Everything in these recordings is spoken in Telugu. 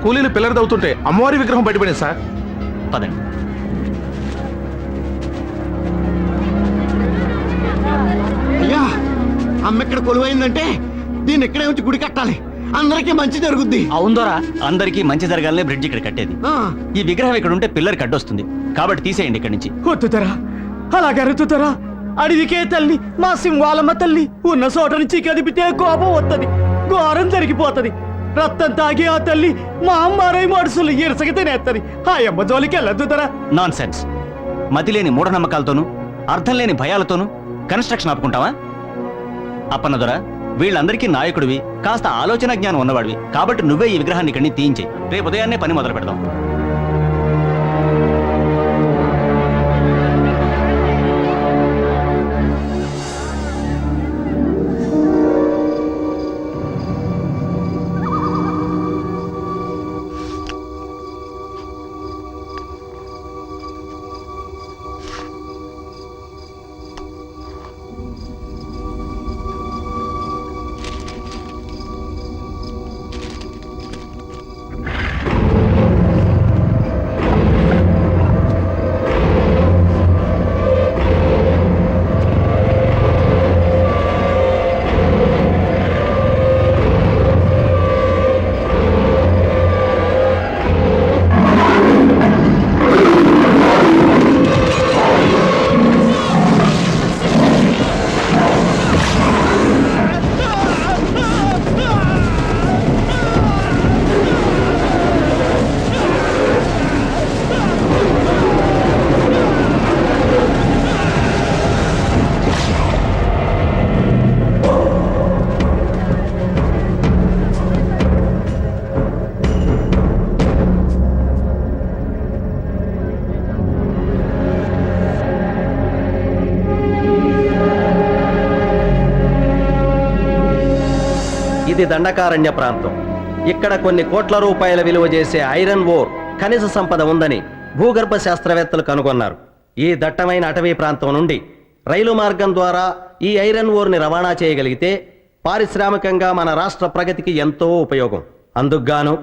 కూలీలు పిల్లలు అవుతుంటే అమ్మవారి విగ్రహం బయటపడింది సార్. పదండి. అయ్యా, అమ్మ ఇక్కడ కొలువైందంటే దీన్ని ఇక్కడే ఉంచి గుడి కట్టాలి, అందరికీ మంచి జరుగుద్ది. అవుందోరా, అందరికీ మంచి జరగాలనే బ్రిడ్జ్ ఇక్కడ కట్టేది. ఆ, ఈ విగ్రహం ఇక్కడ ఉంటే పిల్లరికి అడ్డొస్తుంది, కాబట్టి తీసేయండి ఇక్కడి నుంచి. వద్దుతరా, అలాగే అరుతుతరా. అడవికే తల్లి మా సింహాలమ్మ తల్లి ఉన్న చోట నుంచి కదిపితే కోపం వస్తుంది, ఘోరం జరిగిపోతుంది. రక్తం తాగి ఆ తల్లి మా అమ్మారై మడుసులు ఇరసకి తినేస్తుంది. ఆ అమ్మ జోలికి వెళ్ళొద్దుతరా. Non sense. మతిలేని మూఢనమ్మకాలతోనూ అర్థం లేని భయాలతోనూ కన్స్ట్రక్షన్ ఆపుకుంటావా? అప్పన్నదొరా, వీళ్ళందరికీ నాయకుడివి, కాస్త ఆలోచన జ్ఞానం ఉన్నవాడివి, కాబట్టి నువ్వే ఈ విగ్రహాన్ని ఇక్కడి నుంచి తీయించే. రేపు ఉదయాన్నే పని మొదలు పెడదాం. ఇది దండకారణ్య ప్రాంతం. ఇక్కడ కొన్ని కోట్ల రూపాయల విలువ చేసే ఐరన్ ఓర్ ఖనిజ సంపద ఉందని భూగర్భ శాస్త్రవేత్తలు కనుగొన్నారు. ఈ దట్టమైన అటవీ ప్రాంతం నుండి రైలు మార్గం ద్వారా ఈ ఐరన్ ఓర్ని రవాణా చేయగలిగితే పారిశ్రామికంగా మన రాష్ట్ర ప్రగతికి ఎంతో ఉపయోగం. అందుకుగాను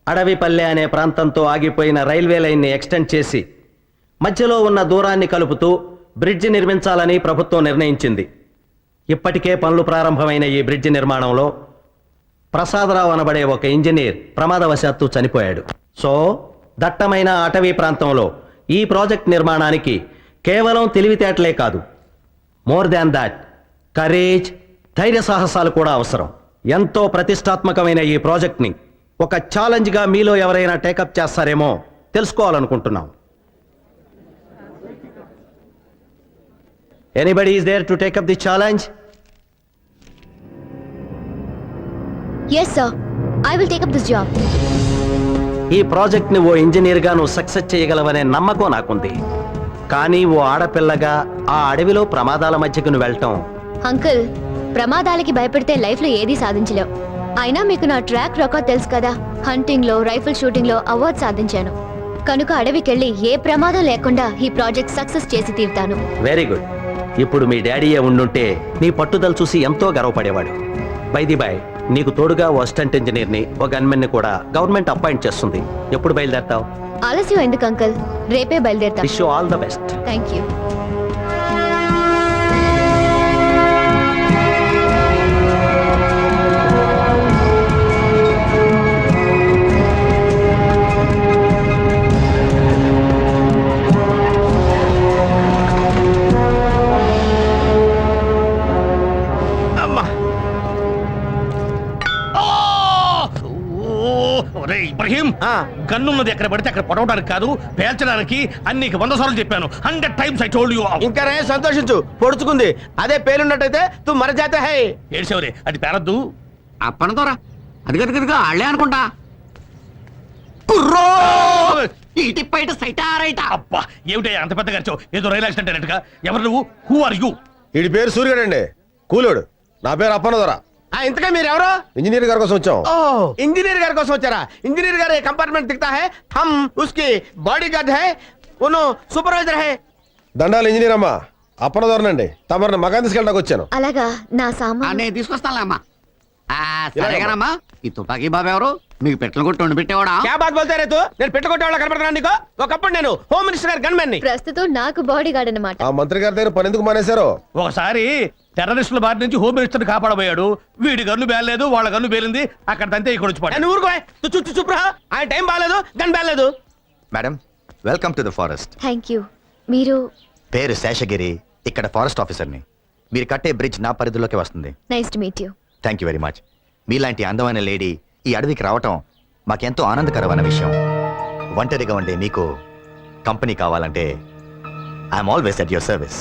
అడవిపల్లె అనే ప్రాంతంతో ఆగిపోయిన రైల్వే లైన్ని ఎక్స్టెండ్ చేసి మధ్యలో ఉన్న దూరాన్ని కలుపుతూ బ్రిడ్జి నిర్మించాలని ప్రభుత్వం నిర్ణయించింది. ఇప్పటికే పనులు ప్రారంభమైన ఈ బ్రిడ్జి నిర్మాణంలో ప్రసాదరావు అనబడే ఒక ఇంజనీర్ ప్రమాదవశాత్తు చనిపోయాడు. సో దట్టమైన అటవీ ప్రాంతంలో ఈ ప్రాజెక్ట్ నిర్మాణానికి కేవలం తెలివితేటలే కాదు, మోర్ దాన్ దాట్ కరేజ్, ధైర్య సాహసాలు కూడా అవసరం. ఎంతో ప్రతిష్టాత్మకమైన ఈ ప్రాజెక్ట్ని ఒక ఛాలెంజ్గా మీలో ఎవరైనా టేకప్ చేస్తారేమో తెలుసుకోవాలనుకుంటున్నాం. Anybody is there to take up the challenge? Yes, sir. I will take up this job. ఈ ప్రాజెక్ట్ని ఓ ఇంజనీర్గా నువ్వు సక్సెస్ చేయగలవనే నమ్మకం నాకుంది. కానీ ఓ ఆడపిల్లగా ఆ అడవిలో ప్రమాదాల మధ్యకు నువ్వు వెళ్ళటం... అంకుల్, ప్రమాదాలకి భయపడితే లైఫ్లో ఏదీ సాధించలేవు. అయినా మీకు నా ట్రాక్ రికార్డ్ తెలుసు కదా. హంటింగ్లో, రైఫిల్ షూటింగ్లో అవార్డు సాధించాను. కనుక అడవికెళ్ళి ఏ ప్రమాదం లేకుండా ఈ ప్రాజెక్ట్ సక్సెస్ చేసి తీరుతాను. Very good. ఇప్పుడు మీ డాడీయే ఉండుంటే నీ పట్టుదల చూసి ఎంతో గర్వపడేవాడు. బై ది బై, నీకు తోడుగా ఓ అసిస్టెంట్ ఇంజనీర్ని, ఓ గన్మెన్ని కూడా గవర్నమెంట్ అపాయింట్ చేస్తుంది. ఎప్పుడు బయలుదేరతావు? ఆలస్యం ఎందుకు అంకుల్, రేపే బయలుదేరతా. Wish you all the best. Thank you. Ibrahim, గన్నున్నది ఎక్కడ పడితే అక్కడ పొడవడానికి కాదు, పేల్చడానికి. అన్ని 100 సార్లు చెప్పాను. 100 times I told you. ఇంకా సంతోషించు, పొడుచుకుంది. అదే పేలున్నట్టయితే తు మర జాతే హై. ఏడ్చేవరే, అది పేరద్దు. అప్పనతోరా, అది గదిగా ఆళ్లే అనుకుంటా. ఇటు సైటారైట. అబ్బా, ఏమిటయ్యా అంత పెద్ద ఖర్చు? ఏదో రైలు యాక్సిడెంట్ అయినట్టుగా. ఎవరు నువ్వు? Who are you? వీడి పేరు సూర్యుడండి, కూలోడు. నా పేరు అప్పన్నదొర. ఇంతగా మీరెవరో? ఇంజనీర్ గారి కోసం వచ్చాం. ఇంజనీర్ గారి కోసం వచ్చారా? ఇంజనీర్ గారు కంపార్ట్మెంట్ దిక్తా హై, హమ్ ఉస్కి బాడీ గార్డ్ హై, ఉను సూపర్వైజర్ హై. దండాలు ఇంజనీర్ అమ్మా, అప్పన్నదొరనండి. తమరిని మగాన్ తీసుకెళ్ళడానికి వచ్చాను. అలాగా, నా సామాన్ నేను తీసుకొస్తానులే అమ్మా. సరేగానమ్మా, ఈ తుపాకీ బాబు ఎవరు? మీకు పెట్టలు కొట్టి వండి పెట్టేవాడా క్యా బాత్ బోల్తే రే తూ? నేను పెట్టుకుంటే వాళ్ళ కనపడుతున్నాను నీకు. ఒకప్పుడు నేను హోమ్ మినిస్టర్ గారి గన్మెన్ ని. ప్రస్తుతం నాకు బాడీ గార్డ్ అన్నమాట. ఆ మంత్రి గారి దగ్గర పని ఎందుకు మానేశారు? ఒకసారి టెర్రరిస్టుల బారి నుంచి హోమ్ మినిస్టర్ కాపాడబోయాడు. వీడి గన్ను బేలేదు, వాళ్ళ గన్ను బేలింది. అక్కడ తంతే ఇక్కడ వచ్చి పడ్డాడు. నేను ఊరుకో, చుప్రా. ఆయన టైం బాగాలేదు, గన్ బాగాలేదు. Madam welcome to the forest. Thank you. మీరు? పేరు శేషగిరి, ఇక్కడ ఫారెస్ట్ ఆఫీసర్ని. మీరు కట్టే బ్రిడ్జ్ నా పరిధిలోకి వస్తుంది. Nice to meet you. Thank you very much. మీలాంటి అందమైన లేడీ ఈ అడవికి రావటం మాకెంతో ఆనందకరమైన విషయం. ఒంటరిగా ఉండే మీకు కంపెనీ కావాలంటే I'm always at your service.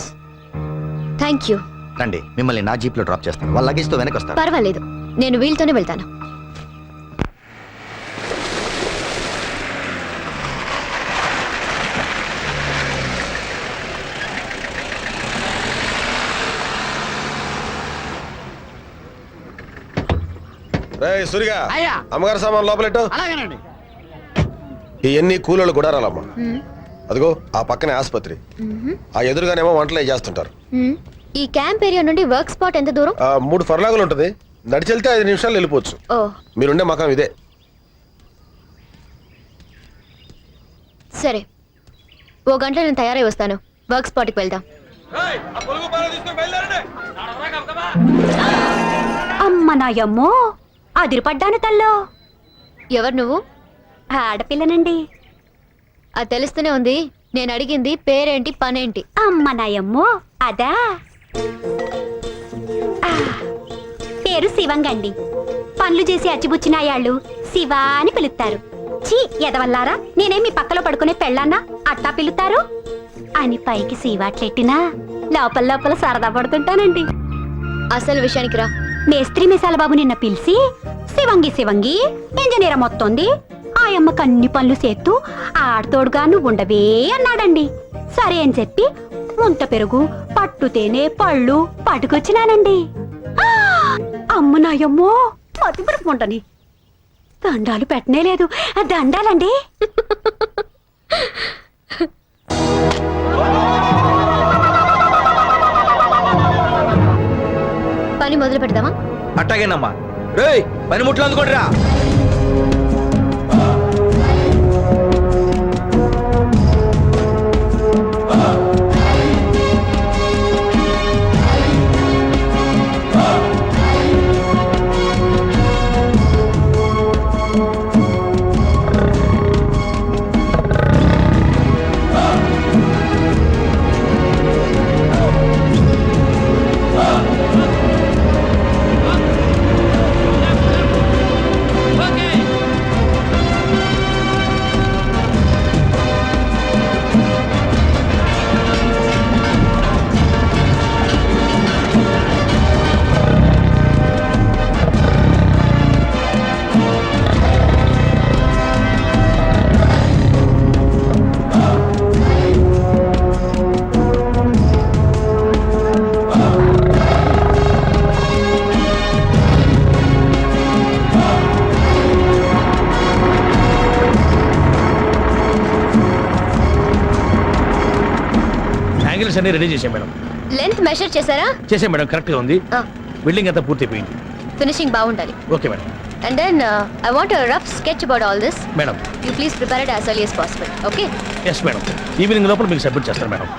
Thank you. రండి, మిమ్మల్ని నా జీప్లో డ్రాప్ చేస్తాను. వాళ్ళ లగేజ్తో వెనక్కి వస్తారు. పర్వాలేదు, నేను వీళ్ళతోనే వెళ్తాను. రేయ్ సూరిగా, అయ్యా. అమ్మగారి సామాన్ లోపలెట్టు. అలాగేనండి. ఇవన్నీ కూలోళ్ళు గుడారాలమ్మా. అదిగో ఆ పక్కనే ఆసుపత్రి, ఆ ఎదురుగానేమో వంటలు అవి చేస్తుంటారు. ఈ క్యాంప్ ఏరియా నుండి వర్క్ స్పాట్ ఎంత దూరం? 3 ఫర్లాగులు ఉంటుంది. నడిచెళ్తే 5 నిమిషాలు వెళ్ళిపోవచ్చు. ఓ, మీరుండే మకం ఇదే. సరే, ఓ గంటలో నేను తయారై వస్తాను. వర్క్ స్పాట్కి వెళ్దాం. అమ్మ నాయమ్మో, అదిరిపడ్డాను తల్లో. ఎవరు నువ్వు? ఆడపిల్లనండి. అది తెలుస్తూనే ఉంది. నేను అడిగింది పేరేంటి, పనేంటి? అమ్మ నాయమ్మో, అదా ఆ, పేరు శివంగండి. పనులు చేసి అచ్చిబుచ్చినాయాళ్ళు శివ అని పిలుస్తారు. చీ ఎదవల్లారా, నేనేం మీ పక్కలో పడుకునే పెళ్ళాన్నా అట్టా పిలుతారు అని పైకి శివాట్లెట్టినా లోపల లోపల సరదా పడుతుంటానండి. అసలు విషయానికి రా. మేస్త్రి మిసాల బాబు నిన్న పిలిచి శివంగి శివంగి ఇంజనీర్ మొత్తంది ఆయమ్మకు అన్ని పనులు చేస్తూ ఆడతోడుగా నువ్వు ఉండవే అన్నాడండి. సరే అని చెప్పి ముంత పెరుగు, పట్టు తేనె, పళ్ళు పట్టుకొచ్చినానండి. ఆ! అమ్మ నాయమ్మో, మతిమరుపుంటని దండాలు పెట్టనే లేదు. దండాలండి. పని మొదలు పెడదామా? అట్టాగేనమ్మా. రేయ్, పనిముట్లు అందుకోండి రా. యాంగిల్స్ అన్ని రెడీ చేసాం మేడం. లెంత్ మెషర్ చేశారా? చేసాం మేడం, కరెక్ట్ గా ఉంది. బిల్డింగ్ అంతా పూర్తయిపోయింది. ఫినిషింగ్ బాగుండాలి. Okay madam. And then I want a rough sketch about all this. Madam. You please prepare it as early as possible. Okay? Yes madam, evening లోపల మీకు సబ్మిట్ చేస్తాను మేడం.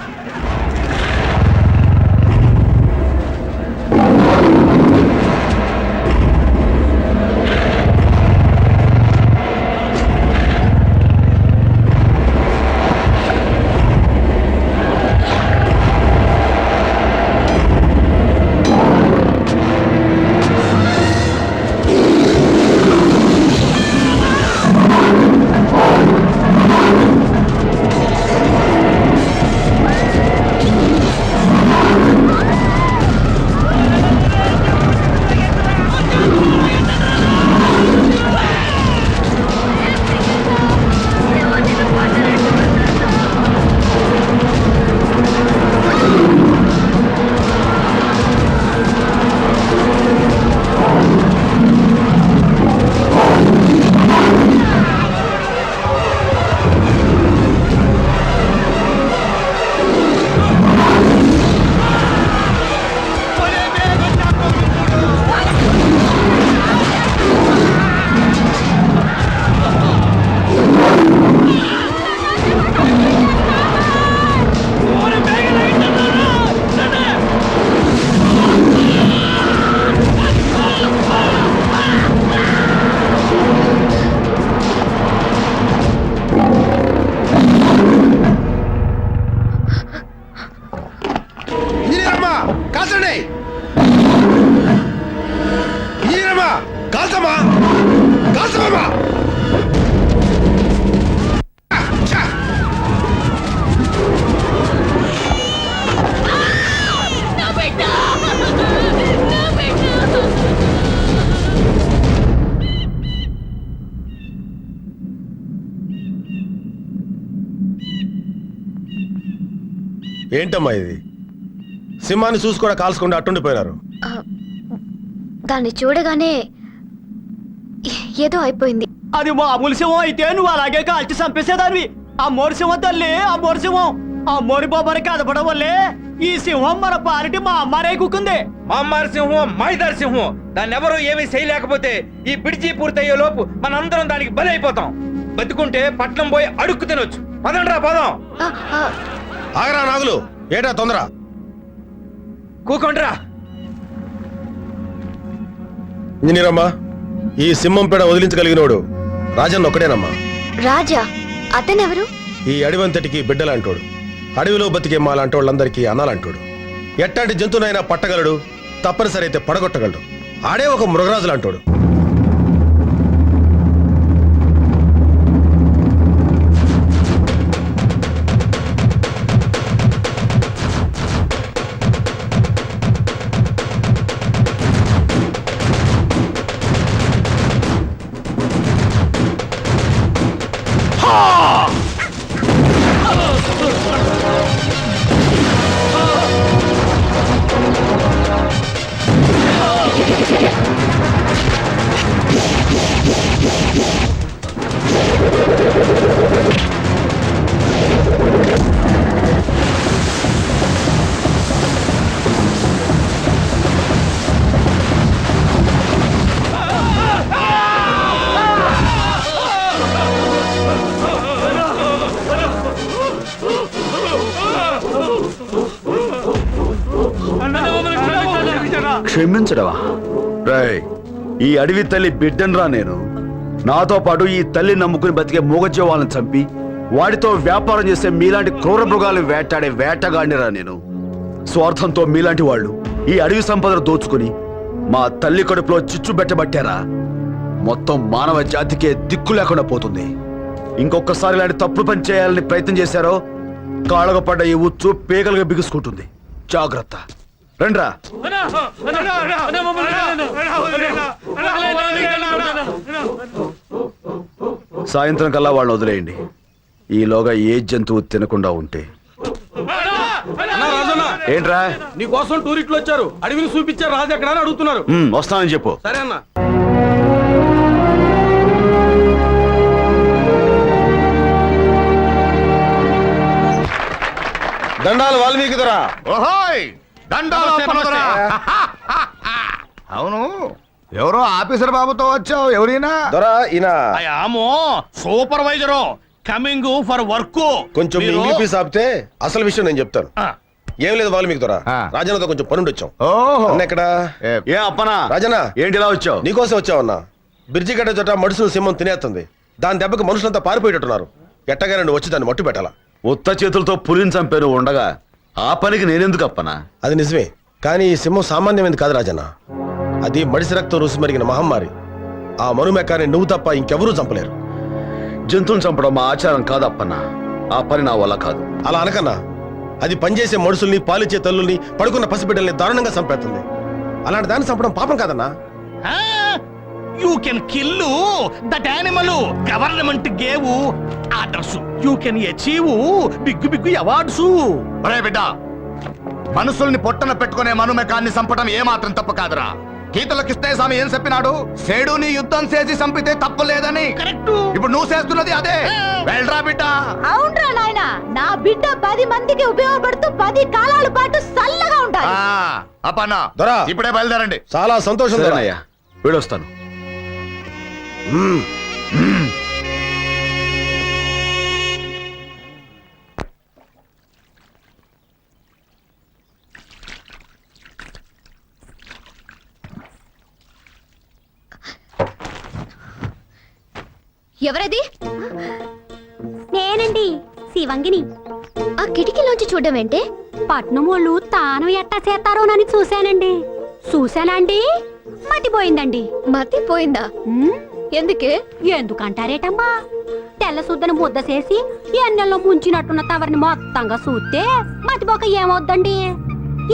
కాల్చండి ఈరమ్మా కాల్చమ్మా కాల్చమ్మా ఏంటమ్మా ఇది సింహాన్ని చూసి కూడా కాల్చకుండా అట్టుండిపోయినారు దాన్ని చూడగానే ఏదో అయిపోయింది. అది మామూలు సింహం అయితే నువ్వు అలాగే కాల్చి చంపేసేదానివి. ఆ మోరి సింహం తల్లి, ఆ మోరి సింహం, ఆ మోరి బాబాని కదపడం వల్లే ఈ సింహం మన పాలిటి మా అమ్మారే కుక్కుంది. మా అమ్మారి సింహం మాయిదారి సింహం దాన్ని ఎవరూ ఏమీ చేయలేకపోతే ఈ పిడిచి పూర్తయ్యే లోపు మనందరం దానికి బలి అయిపోతాం. బతుకుంటే పట్నం పోయి అడుక్కు తినొచ్చు. పదండ్రా పదం. ఆ, ఆ, ఆగరా నాగులు, ఏటా తొందర? కూకుండ్రా. ఇంజనీర్ అమ్మా, ఈ సింహం పేడ వదిలించగలిగినోడు రాజన్న ఒక్కడేనమ్మా. రాజా అతనెవరు? ఈ అడవంతటికి బిడ్డలాంటోడు, అడవిలో బతికే మాలాంటి వాళ్ళందరికీ అనాలంటోడు. ఎట్టాంటి జంతువునైనా పట్టగలడు, తప్పనిసరి అయితే పడగొట్టగలడు. ఆడే ఒక మృగరాజు లాంటోడు. క్షమించడవా? రాయ్, ఈ అడవి తల్లి బిడ్డనరా నేను. నాతో పాటు ఈ తల్లి నమ్ముకుని బతికే మూగజీవాలను చంపి వాడితో వ్యాపారం చేసే మీలాంటి క్రూర మృగాలు వేటాడే వేటగాడినిరా నేను. స్వార్థంతో మీలాంటి వాళ్ళు ఈ అడవి సంపదను దోచుకుని మా తల్లి కడుపులో చిచ్చు పెట్టబట్టారా మొత్తం మానవ జాతికే దిక్కు లేకుండా పోతుంది. ఇంకొకసారి ఇలాంటి తప్పుడు పని చేయాలని ప్రయత్నం చేశారో కాళ్ళకు పడ్డ ఈ ఉచ్చు పేగలుగా బిగుసుకుంటుంది. జాగ్రత్త. రండ్రా. సాయంత్రం కల్లా వాళ్ళని వదిలేయండి. ఈలోగా ఏ జంతువు తినకుండా ఉంటే. ఏంట్రా? నీ కోసం టూరిస్టులు వచ్చారు, అడవిని చూపించారు, రాజు ఎక్కడ అని అడుగుతున్నారు. వస్తానని చెప్పు. సరే అన్న. దండాలు వాల్మీకి దొరా. ఓహోయ్ దండాలు అప్పనదొరా. అవును, ఎవరో ఆఫీసర్ బాబుతో వచ్చావు. ఎవరైనా? దొరా ఈయన ఆమో సూపర్వైజరు కమింగ్ ఫర్ వర్క్. కొంచెం మీ ఇంగ్లీష్ ఆపితే అసలు విషయం నేను చెప్తాను. ఏం లేదు వాల్మీకి దొరా, ఆ. రాజన్నతో కొంచెం పనుండి వచ్చాం. ఓహో, అన్న ఎక్కడ? ఏ అప్పనా? రాజన్న ఏంటి ఇలా వచ్చావు? నీకోసం వచ్చావన్నా. బ్రిడ్జి గడ్డ చోట మడుసులు సింహం తినేస్తుంది. దాని దెబ్బకి మనుషులంతా పారిపోయేటట్టున్నారు. ఎట్టగా నువ్వు వచ్చి దాన్ని మట్టు పెట్టాలా? ఉత్త చేతులతో పులిని చంపారు ఉండగా ఆ పనికి నేనెందుకు అప్పనా? అది నిజమే, కానీ ఈ సింహం సామాన్యమైనది కాదు రాజన్న. అది మడిసి రక్తం రుసి మరిగిన మహమ్మారి. ఆ మనుమెక్కాన్ని నువ్వు తప్ప ఇంకెవరూ చంపలేరు. జంతువుని చంపడం మా ఆచారం కాదు అప్పన్నా. ఆ పని నా వల్ల కాదు. అలా అనకన్నా. అది పనిచేసే మనుషుల్ని, పాలిచ్చే తల్లుల్ని, పడుకున్న పసిబిడ్డల్ని దారుణంగా చంపేస్తుంది. అలాంటి దాన్ని చంపడం పాపం కాదన్నా. You can kill that animal. Government gave orders. You can achieve big big awards. ఒరే బిడ్డ, మనుషుల్ని పొట్టన పెట్టుకునే మనుమెకాన్ని చంపడం ఏమాత్రం తప్పు కాదురా. గీతలో కృష్ణయ్య ఏం చెప్పినాడు? సేడుని యుద్ధం చేసి చంపితే తప్పు లేదని. కరెక్ట్. ఇప్పుడు నువ్వు చేస్తున్నది అదే. వెళ్ళరా బిడ్డ. అవునరా నాయన, నా బిడ్డ 10 మందికి ఉపయోగపడుతూ 10 కాలాల పాటు చల్లగా ఉండాలి. అప్పన్నా దొరా, ఇప్పుడే బయలుదేరండి. చాలా సంతోషం దొరా. సరేనయ్యా, వెళ్ళొస్తాను. ఎవరది? నేనండి, శివంగిని. ఆ కిటికీలోంచి చూడడం ఏంటే? పట్నం వాళ్ళు తాను ఎట్టా చేస్తారోనని చూశానండి. చూశానండి, మతిపోయిందండి. మతిపోయిందా? ఉమ్, ఎందుకే? ఎందుకంటారేటమ్మా? తెల్ల సుద్దను ముద్ద చేసి ఎన్నెల్లో ముంచినట్టున్న తవరిని మొత్తంగా చూస్తే మతిపోక ఏమవుద్దండి?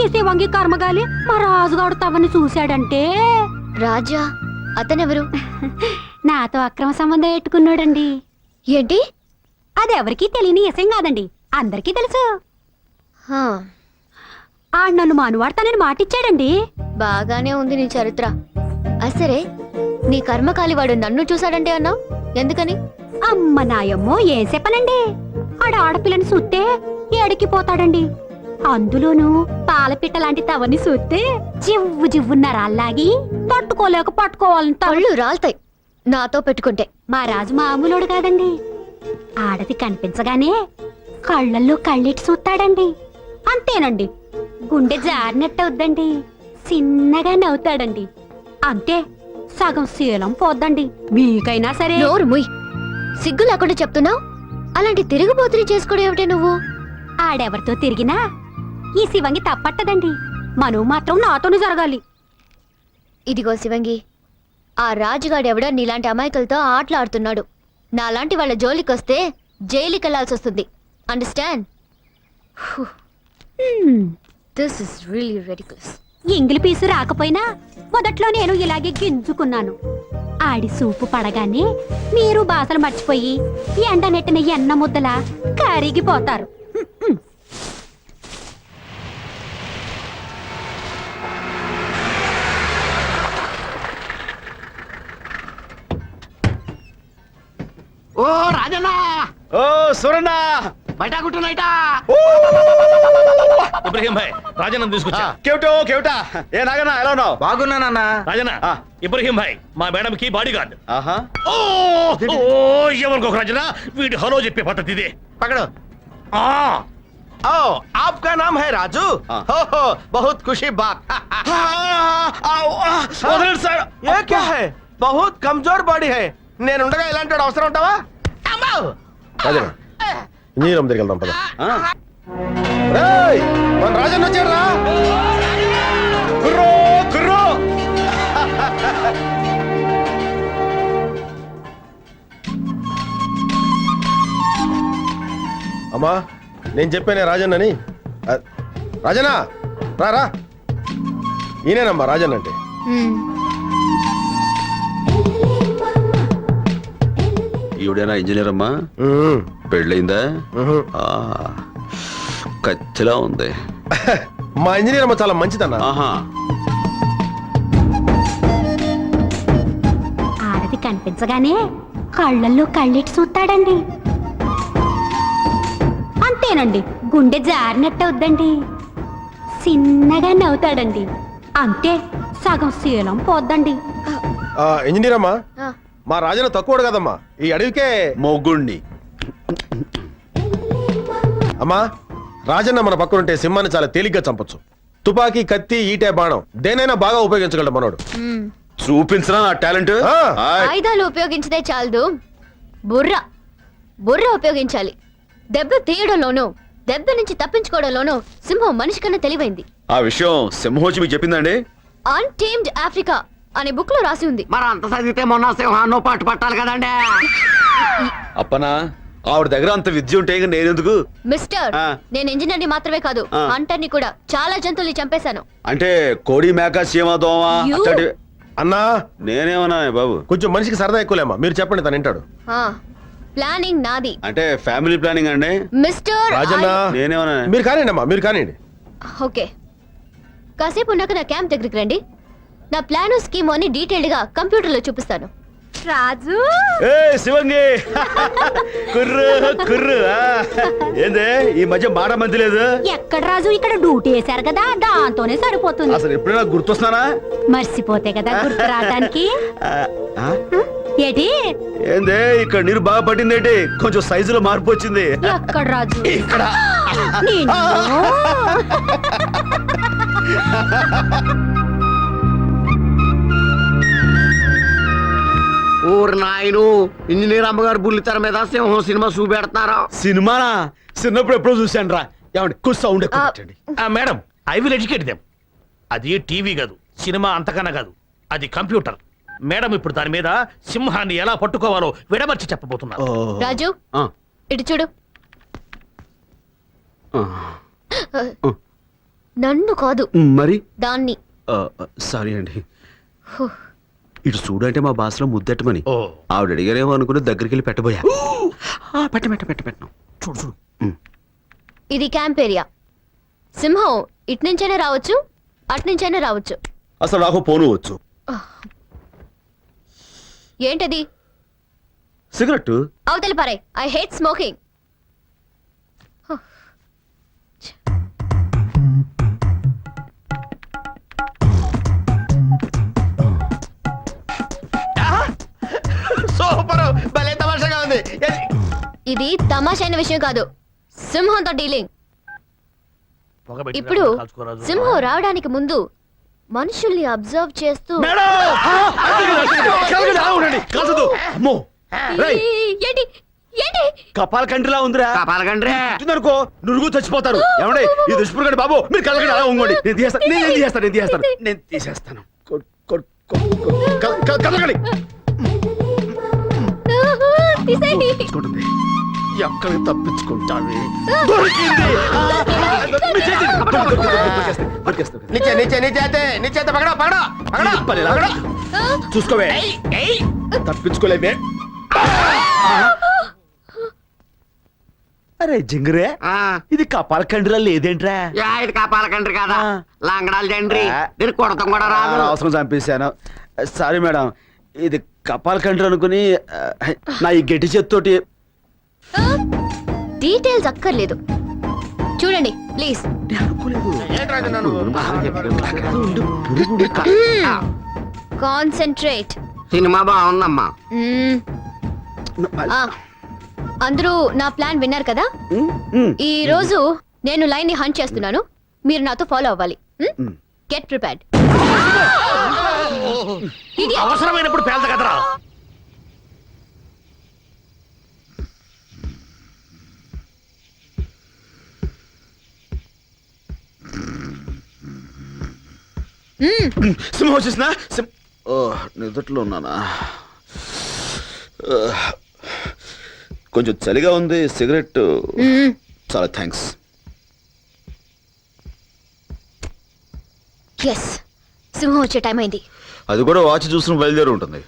ఈ శివంగి కర్మగాలి మా రాజుగాడు తవరిని చూశాడంటే రాజా అతనెవరు? నాతో అక్రమ సంబంధం పెట్టుకున్నాడండి. ఏంటి? అదెవరికీ తెలియని విషయం కాదండి, అందరికీ తెలుసు. హా, ఆడు నన్ను మానువాడతానని మాటిచ్చాడండి. బాగానే ఉంది నీ చరిత్ర. సరే, నీ కర్మకాలి వాడు నన్ను చూశాడంటే అన్నావు, ఎందుకని? అమ్మ నాయమ్మో, ఏం చెప్పనండి. ఆడ ఆడపిల్లని చూస్తే ఎడికిపోతాడండి. అందులోనూ పాలపిట్ట లాంటి తవని చూస్తే జివ్వు జివ్వున్న రాళ్ళాగి తట్టుకోలేక పట్టుకోవాలని కళ్ళు రాల్తాయి నాతో పెట్టుకుంటే. మా రాజు మామూలుడు కాదండి. ఆడది కనిపించగానే కళ్ళల్లో కళ్ళెట్టి చూస్తాడండి. అంతేనండి, గుండె జారినట్టవుద్దండి. చిన్నగా నవ్వుతాడండి. అంతే, సగం శీలం పోద్దండి. మీకైనా సరే. నోరు ముయ్, సిగ్గు లేకుండా చెప్తున్నావు. అలాంటి తిరుగుబోతుని చేసుకోవడం ఏమిటే నువ్వు? ఆడెవరితో తిరిగినా ఈ శివంగి తప్పట్టదండి. మనవు మాత్రం నాతోనే జరగాలి. ఇదిగో శివంగి, ఆ రాజుగాడెవడో నీలాంటి అమాయకులతో ఆటలాడుతున్నాడు. నాలాంటి వాళ్ళ జోలికొస్తే జైలుకి వెళ్లాల్సి వస్తుంది. Understand? This is really ridiculous. ఎంగిలి పీసు రాకపోయినా మొదట్లో నేను ఇలాగే గింజుకున్నాను. ఆడి సూపు పడగానే మీరు బాసలు మర్చిపోయి ఎండ నెట్టిన ఎన్న ముద్దలా కరిగిపోతారు. ఓ రాజన్నా, ఓ సురన్నా, బయట కుట్టునైటా. ఇబ్రహీం భాయ్, రాజన్న తీసుకొచ్చా. కేవటో కేవటా. ఏ నాగన్నా, ఎలా ఉన్నావు? బాగున్నానన్నా. రాజన్న, ఆ. ఇబ్రహీం భాయ్ మా మేడం కి బాడీ గార్డ్. ఆహా, ఓ ఎవరికొక రాజన్న, వీడి హలో చెప్పే పద్ధతి ఇదే. పకడో. ఆ, ఓ ఆప్కా నామ్ హై రాజు? హో హో, బహుత్ ఖుషి బాత్. వదలండి సార్. ఏ క్యా హై? బహుత్ కమ్జోర్ బాడీ హై. నేనుండగా ఇలాంటి వాడు అవసరం ఉంటావా? రాజన్న, ఇంజనీరం దగ్గరికి వెళ్దాం పద. రేయ్, మన రాజన్న వచ్చాడు రా. కుర్రో కుర్రో. అమ్మా, నేను చెప్పానే రాజన్నని. రాజన్న, రా రా. ఈయనేనమ్మా రాజన్న అంటే. ఈవిడేనా ఇంజనీర్ అమ్మా? ఉమ్, పెళ్ళయిందా? ఉహు. ఆ, కచ్చిలా ఉంది. మా ఇంజనీర్ అమ్మ చాలా మంచిదన్న. ఆహా, ఆడది కనిపించగానే కళ్ళల్లో కళ్ళెట్టి చూస్తాడండి. అంతేనండి, గుండె జారినట్టవుద్దండి. చిన్నగా నవ్వుతాడండి. అంతే, సగం శీలం పోద్దండి. ఇంజనీర్ అమ్మా, ఆ, మా రాజన్న తక్కువడు కదమ్మా, ఈ అడవికే. మొగ్గుణ్ణి. అమ్మా, రాజన్న మన పక్కనుంటే సింహాన్ని చాలా తేలిగ్గా చంపొచ్చు. తుపాకీ, కత్తి, ఈటే, బాణం దేనైనా బాగా ఉపయోగించగలడు మనోడు. మ్. చూపించరా నా టాలెంట్? ఆ. ఆయ్. ఆయుధాలు ఉపయోగించదే చాలదు, బుర్ర బుర్ర ఉపయోగించాలి. దెబ్బ తీయడంలోనూ దెబ్బ నుంచి తప్పించుకోవడంలోనూ సింహం మనిషి కన్నా తెలివైంది. ఆ విషయం సింహోచి మీకు చెప్పిందండి? అన్టేమ్డ్ ఆఫ్రికా అనే బుక్ లో రాసి ఉంది. మరి అంత చదివితే మొన్న సింహాన్నో పట్టు పట్టాలి కదండి. అప్పనా, ఆవిడ దగ్గర అంత విద్య ఉంటే ఇక నేనెందుకు? మిస్టర్, ఆ. నేను ఇంజనీర్ని మాత్రమే కాదు, ఆ. హంటర్ని కూడా. చాలా జంతువుల్ని చంపేశాను. అంటే కోడి, మేక, చీమ, దోమ You. అట్లాంటి. అన్నా, నేనేమన్నా బాబు? కొంచెం మనిషికి సరదా ఎక్కువలేమ్మా, మీరు చెప్పండి, తను వింటాడు. ప్లానింగ్ నాది. అంటే ఫ్యామిలీ ప్లానింగ్ అండి. మిస్టర్ రాజన్న, నేనేమన్నా? మీరు కానివ్వండి అమ్మా, మీరు కానివ్వండి. ఓకే, కాసేపు ఉన్నాక నా క్యాంప్ దగ్గరికి రండి. నా ప్లాను స్కీమ్ అని డీటెయిల్డ్ గా కంప్యూటర్ లో చూపిస్తాను. రాజు, ఏ శివంగి, కుర్రు కుర్రు. ఏందే ఈ మధ్య మాట మంది లేదు? ఎక్కడ రాజు, ఇక్కడ డ్యూటీ వేశారు కదా, దాంతోనే సరిపోతుంది. అసలు ఎప్పుడైనా గుర్తొస్తున్నానా? మర్చిపోతే కదా గుర్తు రావడానికి. ఆ? ఏటి ఏందే ఇక్కడ నీరు బాగా పట్టిందేంటి? కొంచెం సైజులో మార్పు వచ్చింది. ఎక్కడ రాజు? ఇక్కడ. నిన్ను. ఊరు నాయను, ఇంజనీర్ అమ్మగారు బుల్లితెర మీద సింహం సినిమా చూపెడుతున్నారు. సినిమానా? చిన్నప్పుడు ఎప్పుడో చూశాను రా. ఏమండి కొంచెం సౌండ్ ఎక్కువ పెట్టండి. Madam I will educate them. అది టీవీ కాదు, సినిమా అంతకన్నా కాదు, అది కంప్యూటర్. మేడం ఇప్పుడు దాని మీద సింహాన్ని ఎలా పట్టుకోవాలో విడమర్చి చెప్పబోతున్నారు. రాజు ఆ, ఇటు చూడు. ఆ. నన్ను కాదు, మరి దాన్ని. సారీ అండి. హో. ఇటు చూడు అంటే మా భాషలో ముద్దెట్టమని ఓ ఆవిడ అడిగారేమో అనుకుని దగ్గరికి వెళ్ళి పెట్టబోయా. పెట్టను. చూడు చూడు. ఇది క్యాంప్ ఏరియా. సింహం ఇటు నుంచైనా రావచ్చు, అటు నుంచైనా రావచ్చు. అసలు నాకు పోను వచ్చు. ఏంటది? సిగరెట్. అవతలి పారే. I hate smoking. సూపర్, భలే తమాషాగా ఉంది. ఇది తమాషైన విషయం కాదు, సింహంతో డీలింగ్. పొగబెట్టి ఇప్పుడు కాల్చుకోరాదు. సింహం రావడానికి ముందు మనుషుల్ని అబ్జర్వ్ చేస్తూ అమ్మో రేయ్, ఏంటి ఏంటి కపాల కంట్రిలా ఉందిరా. అనుకో నురుగు చచ్చిపోతారు. ఏమండి ఈ దుష్పురుగండి బాబు, మీరు కలగండి అలా ఉంగండి. నేను తీసేస్తాను. కలగండి. తీసేయ్. తీసుకుంటుంది. ఎక్కడ తప్పించుకుంటావి? नीचे नीचे नीचे आते, नीचे आते, पकड़ो पकड़ो पकड़ो చూసుకోవే, తప్పించుకోలేవే. అరే జింగరే, ఇది కపాల కండ్రిలా లేదేంట్రా? ఇది కాపాల కండ్రి కదా, లాంగడాలు తండ్రి. దీన్ని కొడతాం కూడా రాదు. అవసరం చంపేశాను. సారీ మేడం, ఇది కపాల కండ్రి అనుకుని నా ఈ గట్టి చేత్తోటి. డీటెయిల్స్ అక్కర్లేదు, చూడండి ప్లీజ్. కాన్సంట్రేట్. సినిమా బాగుందమ్మా. అందరూ నా ప్లాన్ విన్నారు కదా. ఈ రోజు నేను లైన్ ని హంట్ చేస్తున్నాను, మీరు నాతో ఫాలో అవ్వాలి. Get prepared. ఇది అవసరమైనప్పుడు పేల్త కదరా. సింహం వచ్చేసిన. నిద్రలో ఉన్నానా? కొంచెం చలిగా ఉంది. సిగరెట్. చాలా థ్యాంక్స్. ఎస్, సింహం వచ్చే టైం అయింది. అది కూడా వాచ్ చూసిన బయలుదేరి ఉంటుంది.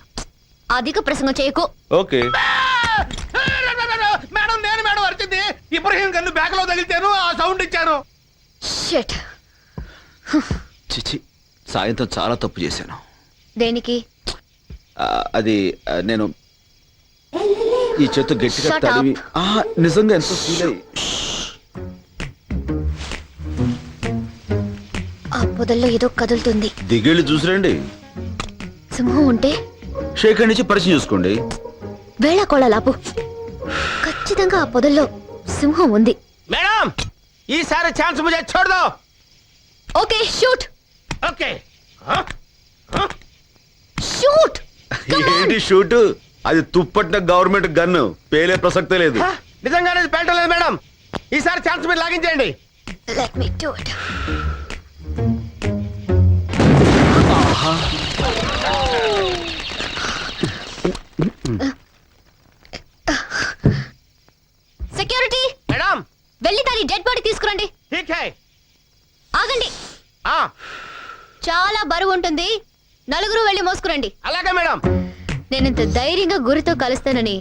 అధిక ప్రసంగం చేయకు. ఓకే. మేడం నేను మేడం అరిచింది. ఇబ్రహీం గన్ను బ్యాగ్ లో తగిలిచాను, ఆ సౌండ్ ఇచ్చాను. షిట్. చిచి, సాయంత్రం చాలా తప్పు చేశాను. దేనికి? అది నేను ఈ చేత్తో గట్టిగా Shut తడివి. నిజంగా ఎంతో ఫీల్ అయ్యి. ఆ పొదల్లో ఏదో కదులుతుంది. దిగేళ్ళు చూసిరండి. సింహం ఉంటే షేక్ నుంచి పరిచయం చూసుకోండి. వేళ కోళలాపు. ఖచ్చితంగా ఆ పొదల్లో సింహం ఉంది. మేడం ఈసారి ఛాన్స్ ముझे छोड़ दो. Okay, shoot. Okay shoot. ఏంటి షూట్? అది తుప్పట్టిన గవర్నమెంట్ గన్ను, పేలే ప్రసక్తే లేదు. నిజంగానే పేల్టం లేదు మేడం. ఈసారి ఛాన్స్ మీరు లాగించేయండి. Let me do it. Security madam వెళ్ళి దాని డెడ్ బాడీ తీసుకురండి. ठीक है. ఆగండి, ఆ చాలా బరువు ఉంటుంది. నలుగురు వెళ్ళి మోసుకురండి. అలాగే మేడం. నేనింత ధైర్యంగా గురితో కలుస్తానని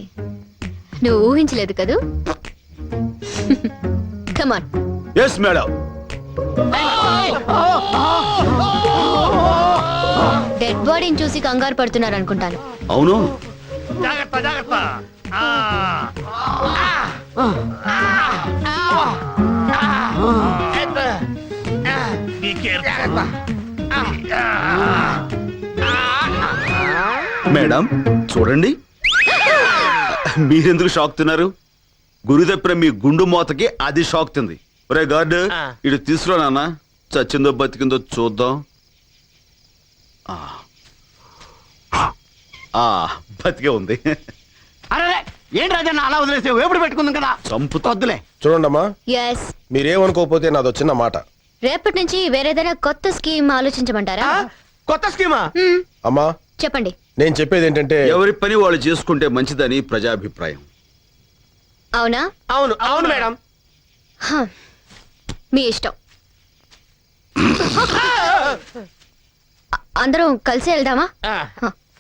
నువ్వు ఊహించలేదు కదూ. కమాన్. Yes madam. డెడ్ బాడీని చూసి కంగారు పడుతున్నారు అనుకుంటాను. అవును. జాగ్రత్త జాగ్రత్త. Be careful. మేడం చూడండి, మీరెందుకు షాక్ తిన్నారు? గురి తప్పిన మీ గుండు మోతకి అది షాక్ తింది. ఒరే గార్డ్, ఇటు తీసుకురా నాన్న, చచ్చిందో బతికిందో చూద్దాం. బతికే ఉంది. అరే ఏంటి రాజన్న అలా వదిలేసావు? ఎప్పుడు పెట్టుకుందాం కదా. వద్దులే. చూడండమ్మా, ఎస్, మీరేమనుకోకపోతే నాదో చిన్న మాట. రేపటి నుంచి వేరేదైనా కొత్త స్కీమ్ ఆలోచించమంటారా? కొత్త స్కీమా? మ్మ్. అమ్మా, చెప్పండి. నేను చెప్పేది ఏంటంటే ఎవరి పని వాళ్ళు చేసుకుంటే మంచిదని ప్రజాభిప్రాయం. అవునా? అవును అవును మేడం. హ, మీ ఇష్టం. అందరం కలిసి వెళ్దామా?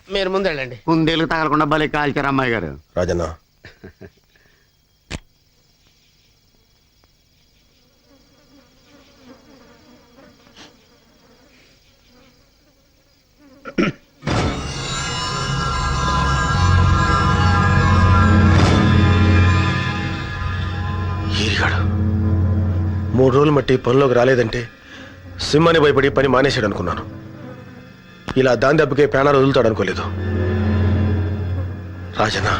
మీరు ముందెళ్ళండి. కుందేలు తగలకుండా భలే కాల్చారు అమ్మాయి గారు. రాజన్న, ఈరిగాడు 3 రోజులు మట్టి పనిలోకి రాలేదంటే సింహాన్ని భయపడి పని మానేశాడు అనుకున్నాను. ఇలా దాని దెబ్బకే ప్రాణాలు వదులుతాడు అనుకోలేదు. రాజన్న,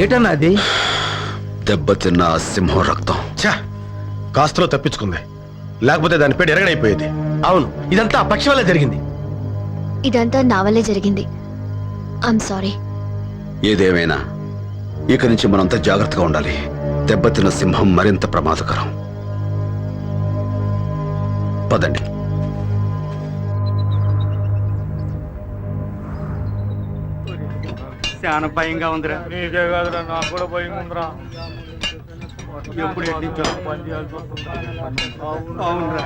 ఏటన్నా అది? దెబ్బతిన్న ఆ సింహం రక్తం. ఛా, కాస్తలో తప్పించుకుంది, లేకపోతే దాని పేరు ఎరగడైపోయేది. అవును, ఇదంతా ఆ పక్షి వల్ల జరిగింది. ఇదంతా నా వల్లే జరిగింది. I'm sorry. ఏదేమైనా ఇక నుంచి మనంతా జాగ్రత్తగా ఉండాలి. దెబ్బతిన్న సింహం మరింత ప్రమాదకరం. పదండి. చాలా భయంగా ఉందిరా. నీకే కాదురా, నాకు కూడా భయంగా ఉందిరా. ఎప్పుడు ఎట్టించాలో పని చేయాల్సి వస్తుంది. అవునరా,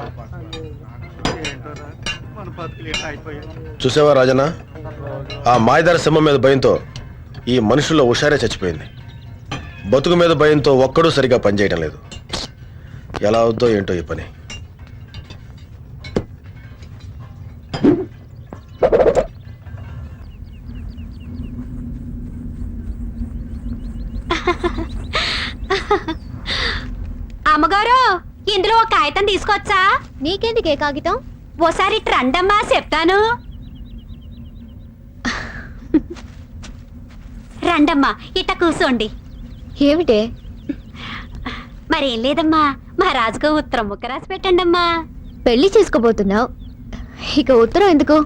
మన బతుకులు ఎట్లా అయిపోయాయి. చూసావా రాజన్న, ఆ మాయదారి సింహం మీద భయంతో ఈ మనుషుల్లో హుషారే చచ్చిపోయింది. బతుకు మీద భయంతో ఒక్కడూ సరిగా పనిచేయడం లేదు. ఎలా అవుద్దో ఏంటో ఈ పని. అమ్మగారు, ఇందులో ఒక కాగితం తీసుకొచ్చా? నీకెందుకే కాగితం? ఓసారి రండమ్మా, చెప్తాను. రండమ్మా, ఇట్ట కూర్చోండి. ఏమిటే? మరేం లేదమ్మా, మా రాజుకు ఉత్తరం ముక్క రాసి పెట్టండమ్మా. పెళ్లి చేసుకోబోతున్నావు, ఇక ఉత్తరం ఎందుకు?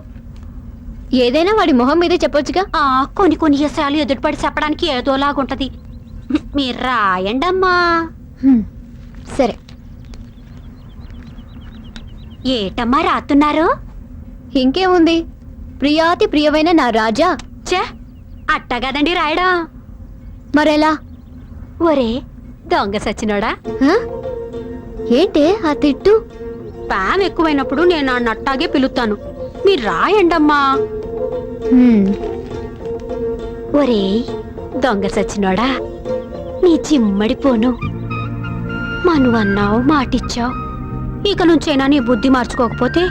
ఏదైనా వాడి మొహం మీదే చెప్పొచ్చుగా. కొన్ని కొన్ని విషయాలు ఎదురుపడి చెప్పడానికి ఏదోలాగుంటది. మీరు రాయండమ్మా. సరే. ఏటమ్మా రాస్తున్నారు? ఇంకేముంది, ప్రియాతి ప్రియమైన నా రాజా. చే అట్టా కదండి రాయడం. మరెలా? ఒరే దొంగ సచ్చినోడా, హ? ఏంటే ఆ తిట్టు? పామ్ ఎక్కువైనప్పుడు నేను ఆ నట్టాగే పిలుస్తాను, మీరు రాయండమ్మా. హ్మ్, ఒరే దొంగ సచ్చినోడా, నీ చిమ్మడిపోను. మనువన్నావు, మాటిచ్చావు. ఇక నుంచైనా నీ బుద్ధి మార్చుకోకపోతే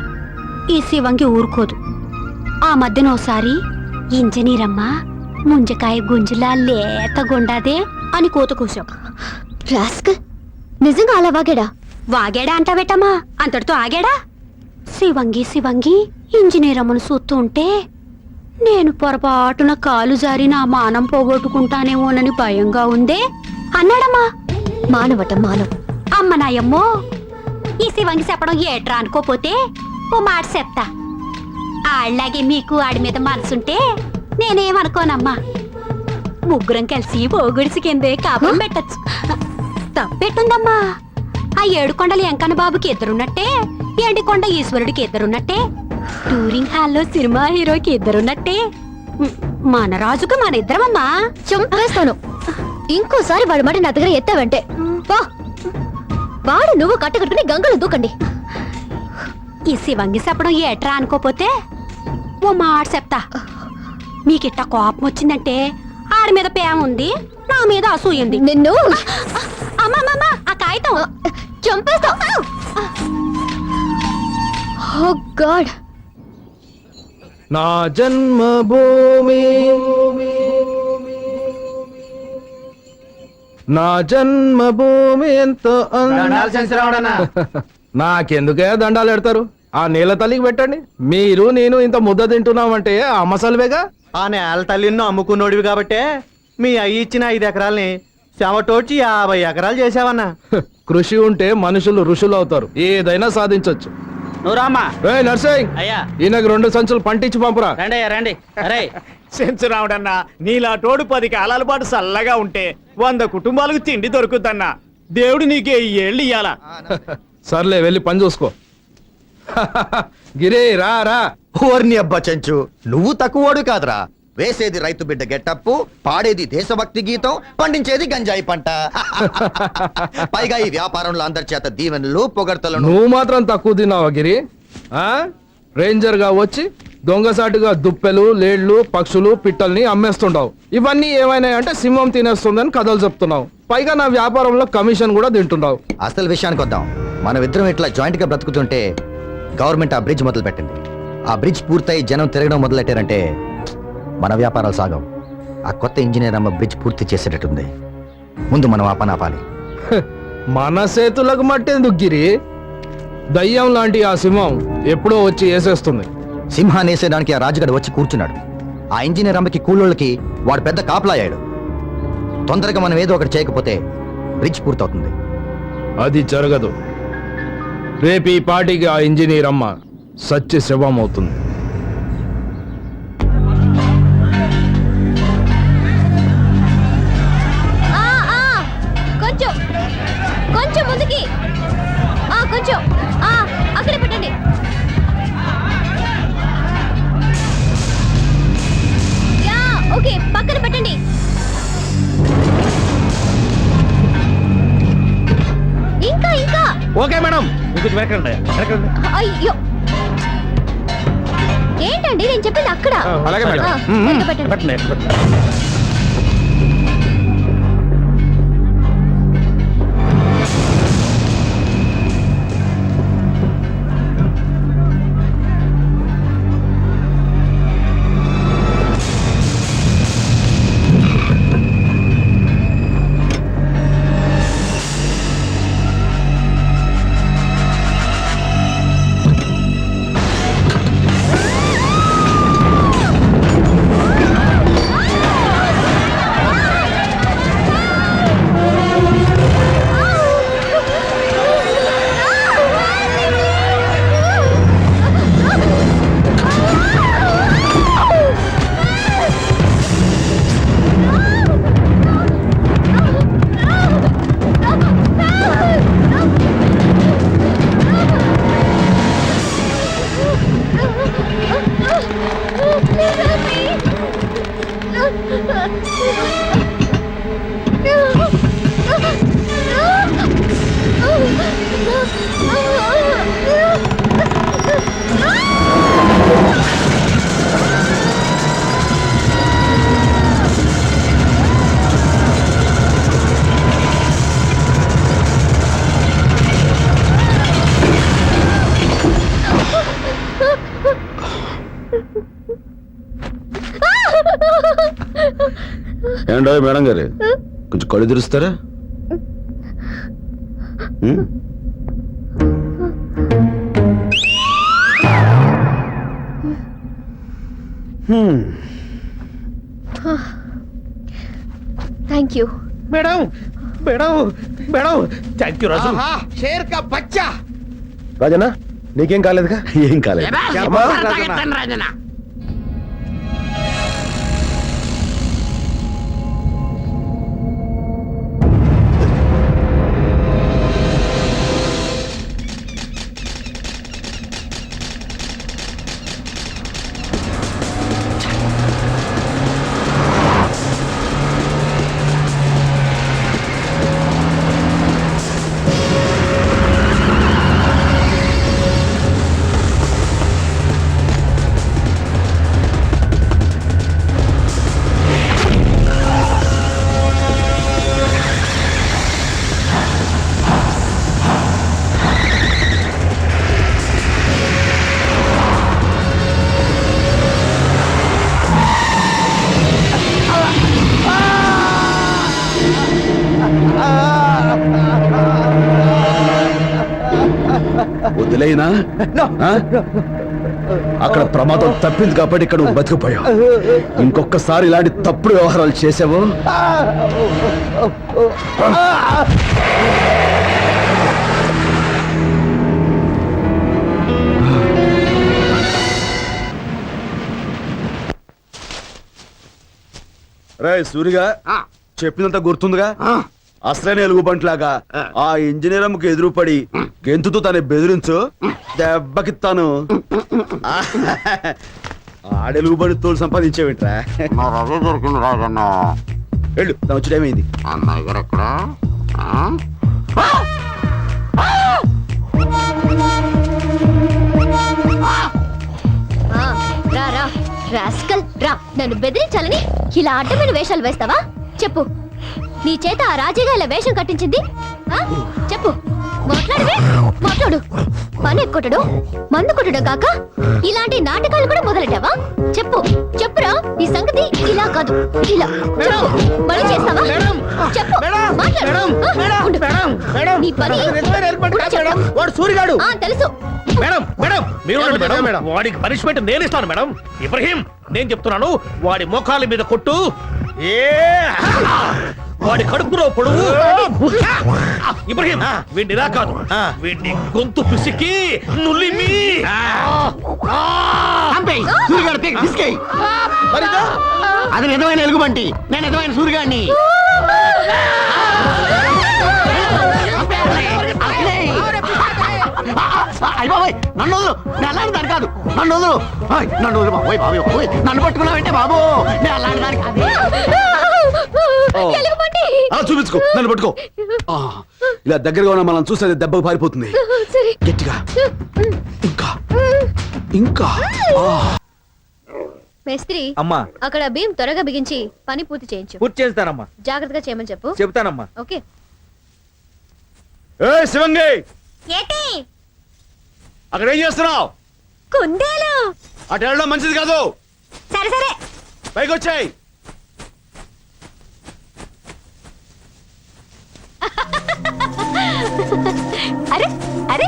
ఈ శివంగి ఊరుకోదు. ఆ మధ్యన ఓసారి ఇంజనీరమ్మ ముంజకాయ గుంజులా లేతగుండాదే అని కూత కూసావు. రాస్కల్, నిజంగా అలా వాగాడా? వాగాడా అంటావేటమ్మా, అంతటితో ఆగాడా? శివంగి శివంగి ఇంజనీరమ్మను చూస్తూ ఉంటే నేను పొరపాటున కాలు జారి నా మానం పోగొట్టుకుంటానేమోనని భయంగా ఉందే అన్నాడమ్మా. మానవటం మానవ్. అమ్మ నాయమ్మో, ఈ శివంగి చెప్పడం ఏట్రా అనుకోపోతే ఓ మాట చెప్తా. ఆళ్ళలాగే మీకు ఆడి మీద మనసుంటే నేనేమనుకోనమ్మా. ముగ్గురం కలిసి పోగుడిసి కిందే కాపురం పెట్టచ్చు. తప్పెట్టుందమ్మా. ఆ 7 కొండలు ఎంకన్న బాబుకి ఇద్దరున్నట్టే, ఎండికొండ ఈశ్వరుడికి ఇద్దరున్నట్టే, టూరింగ్ హాల్లో సినిమా హీరోకి ఇద్దరున్నట్టే, మన రాజుకు మన ఇద్దరమమ్మా. చంపేస్తాను. ఇంకోసారి వాడి మాట నా దగ్గర ఎత్తావంటే వా, వాడు నువ్వు కట్టకట్టుకుని గంగలు దూకండి. ఈ శివంగి చెప్పడం ఏట్రా అనుకోపోతే ఓ మాట చెప్తా. మీకిట్ట కోపం వచ్చిందంటే ఆడి మీద ప్రేమ ఉంది, నా మీద అసూయింది. నిన్ను అమ్మమ్మమ్మ ఆ కాగితం చంపేస్తావు. ఓ గాడ్. నా జన్మభూమి, నా జన్మభూమి ఎంతో నాకెందుకే దండాలు పెడతారు? ఆ నీళ్ళ తల్లికి పెట్టండి. మీరు నేను ఇంత ముద్ద తింటున్నామంటే ఆ మసాలువేగా. ఆ నేల తల్లిని అమ్ముకున్నోడివి కాబట్టే మీ అయ్యి ఇచ్చిన 5 ఎకరాల్ని చెమటోడ్చి 50 ఎకరాలు చేసావన్నా. కృషి ఉంటే మనుషులు ఋషులు అవుతారు, ఏదైనా సాధించొచ్చు. నువ్వు రామ్మా. ఏయ్ నర్సింగ్, అయ్యా ఈయనకు 2 సంచులు పంటించి పంపురా. రండి అయ్యా రండి. అరే సెంచు రావుడన్నా, నీలా తోడు 10 కాలాల పాటు చల్లగా ఉంటే 100 కుటుంబాలకు తిండి దొరుకుద్దన్నా. దేవుడు నీకే ఈ ఏళ్ళు ఇయ్యాలా. సర్లే వెళ్ళి పని చూసుకో. గిరి రా రా. ఓర్ని అబ్బా చెంచు, నువ్వు తక్కువోడు కాదురా. వేసేది రైతు బిడ్డ గెట్టప్పు, పాడేది దేశభక్తి గీతం, పండించేది గంజాయి పంట. పైగా ఈ వ్యాపారంలో అందరి చేత దీవెనలు పొగడ్తలను. నువ్వు మాత్రం తక్కువ తిన్నావా గిరి? రేంజర్ గా వచ్చి దొంగసాటుగా దుప్పెలు, లేళ్లు, పక్షులు, పిట్టల్ని అమ్మేస్తుంటావు. ఇవన్నీ ఏమైనా అంటే సింహం తినేస్తుందని కథలు చెప్తున్నావు. పైగా నా వ్యాపారంలో కమిషన్ కూడా తింటున్నావు. అసలు విషయానికి వద్దాం. మనం ఇద్దరం ఇట్లా జాయింట్ గా బ్రతుకుతుంటే గవర్నమెంట్ ఆ బ్రిడ్జ్ మొదలు పెట్టింది. ఆ బ్రిడ్జ్ పూర్తయి జనం తిరగడం మొదలెట్టారంటే మన వ్యాపారాలు సాగం. ఆ కొత్త ఇంజనీర్ అమ్మ బ్రిడ్జ్ పూర్తి చేసేటట్టుంది. ముందు మనం ఆ పని ఆపాలి. మన చేతులకు మట్టేందుకు గిరి? దయ్యం లాంటి ఆ సింహం ఎప్పుడో వచ్చి వేసేస్తుంది. సింహాన్ని వేసేయడానికి ఆ రాజుగాడు వచ్చి కూర్చున్నాడు. ఆ ఇంజనీర్ అమ్మకి కూలోళ్ళకి వాడు పెద్ద కాపలాయాడు. తొందరగా మనం ఏదో ఒకటి చేయకపోతే బ్రిడ్జ్ పూర్తవుతుంది. అది జరగదు. రేపు ఈ పార్టీకి ఆ ఇంజనీర్ అమ్మ సత్య శవం అవుతుంది. కొంచెం కొంచెం ముందుకి, కొంచెం అక్కడ పెట్టండి. యా ఓకే, పక్కన పెట్టండి. ఇంకా ఇంకా ఓకే మేడం, అయ్యో ఏంటండి నేను చెప్పింది అక్కడ. అలాగే మేడం. పెట్టండి. పెట్టండి. ఏంటో మేడం గారు కొంచెం కళ్ళు తెరుస్తారా ఉం? Thank you. Madam madam madam thank you Raju. షేర్ కా బచ్చా రాజనా నీకేం కాలేదుగా ఏం కాలేదు వదిలేనా ఆ? అక్కడ ప్రమాదం తప్పింది కాబట్టి ఇక్కడ నువ్వు బతికిపోయావు. ఇంకొకసారి ఇలాంటి తప్పుడు వ్యవహారాలు చేసావు రే సూరిగా చెప్పినంత గుర్తుందిగా అసలైన ఎలుగుబంట్లాగా ఆ ఇంజనీర్ అమ్మకి ఎదురుపడి గెంతుతో తన బెదిరించు దెబ్బకి తాను ఆడెలుగుబడి తోలు సంపాదించేవిట్రా అదే దొరికింది రాజన్న. వెళ్ళు తను వచ్చి టైం అయింది. అమ్మాయి గారు ఎక్కడ? రా రా రాస్కల్ రా. నన్ను బెదిరించాలని ఇలా అడ్డమైన వేషాలు వేస్తావా? చెప్పు, నీ చేత ఆ రాజీగా ఇలా వేషం కట్టించింది? ఆ? చెప్పు, మాట్లాడవే, మాట్లాడు. పని కొట్టడం, మందు కొట్టడం కాక ఇలాంటి నాటకాలు కూడా మొదలెట్టావా? చెప్పు, చెప్పురా, నీ సంగతి ఇలా కాదు, ఇలా. చెప్పు, మళ్ళీ చేస్తావా? చెప్పు, మాట్లాడు. ఆ, ఉండు. నీ పని ఇప్పుడు చెప్పు. వాడు సూరిగాడు. ఆ, తెలుసు. మేడం మేడం మీరు ఉండండి మేడం. వాడికి పనిష్మెంట్ నేను ఇస్తాను మేడం. ఇబ్రహీం, నేను చెప్తున్నాను, వాడి మోకాల మీద కొట్టు. ఏ వాడి కడుపులో పొడువు. ఇబ్రహీం, వీడిని ఇలా కాదు, వీడిని గొంతు పిసికి నులిమి. అది నిజమైన ఎలుగుబంటి, నేను నిజమైన సూర్యగాడిని. అయ్య బాబాయ్, నన్ను వదులు, నేను అలాంటి దాని కాదు, నన్ను వదులు. నన్ను వదులు బాబోయ్, బాబోయ్ నన్ను పట్టుకున్నావంటే బాబు, నేను అలాంటి దాని కాదు. ఎలుగుబంటి. చూపించుకో, నన్ను పట్టుకో. ఇలా దగ్గరగా ఉన్న మనం చూస్తే దెబ్బకు పారిపోతుంది. సరే. గట్టిగా ఇంకా ఇంకా మేస్త్రి, అమ్మా అక్కడ భీమ్ త్వరగా బిగించి పని పూర్తి చేయించు. పూర్తి చేస్తానమ్మా. జాగ్రత్తగా చేయమని చెప్పు. చెప్తానమ్మా. ఓకే. ఏ శివంగి, ఏటి అక్కడ ఏం చేస్తున్నావు? కుందేలు. అటు వెళ్ళడం మంచిది కాదు. సరే సరే. పైకి వచ్చాయి. అరే అరే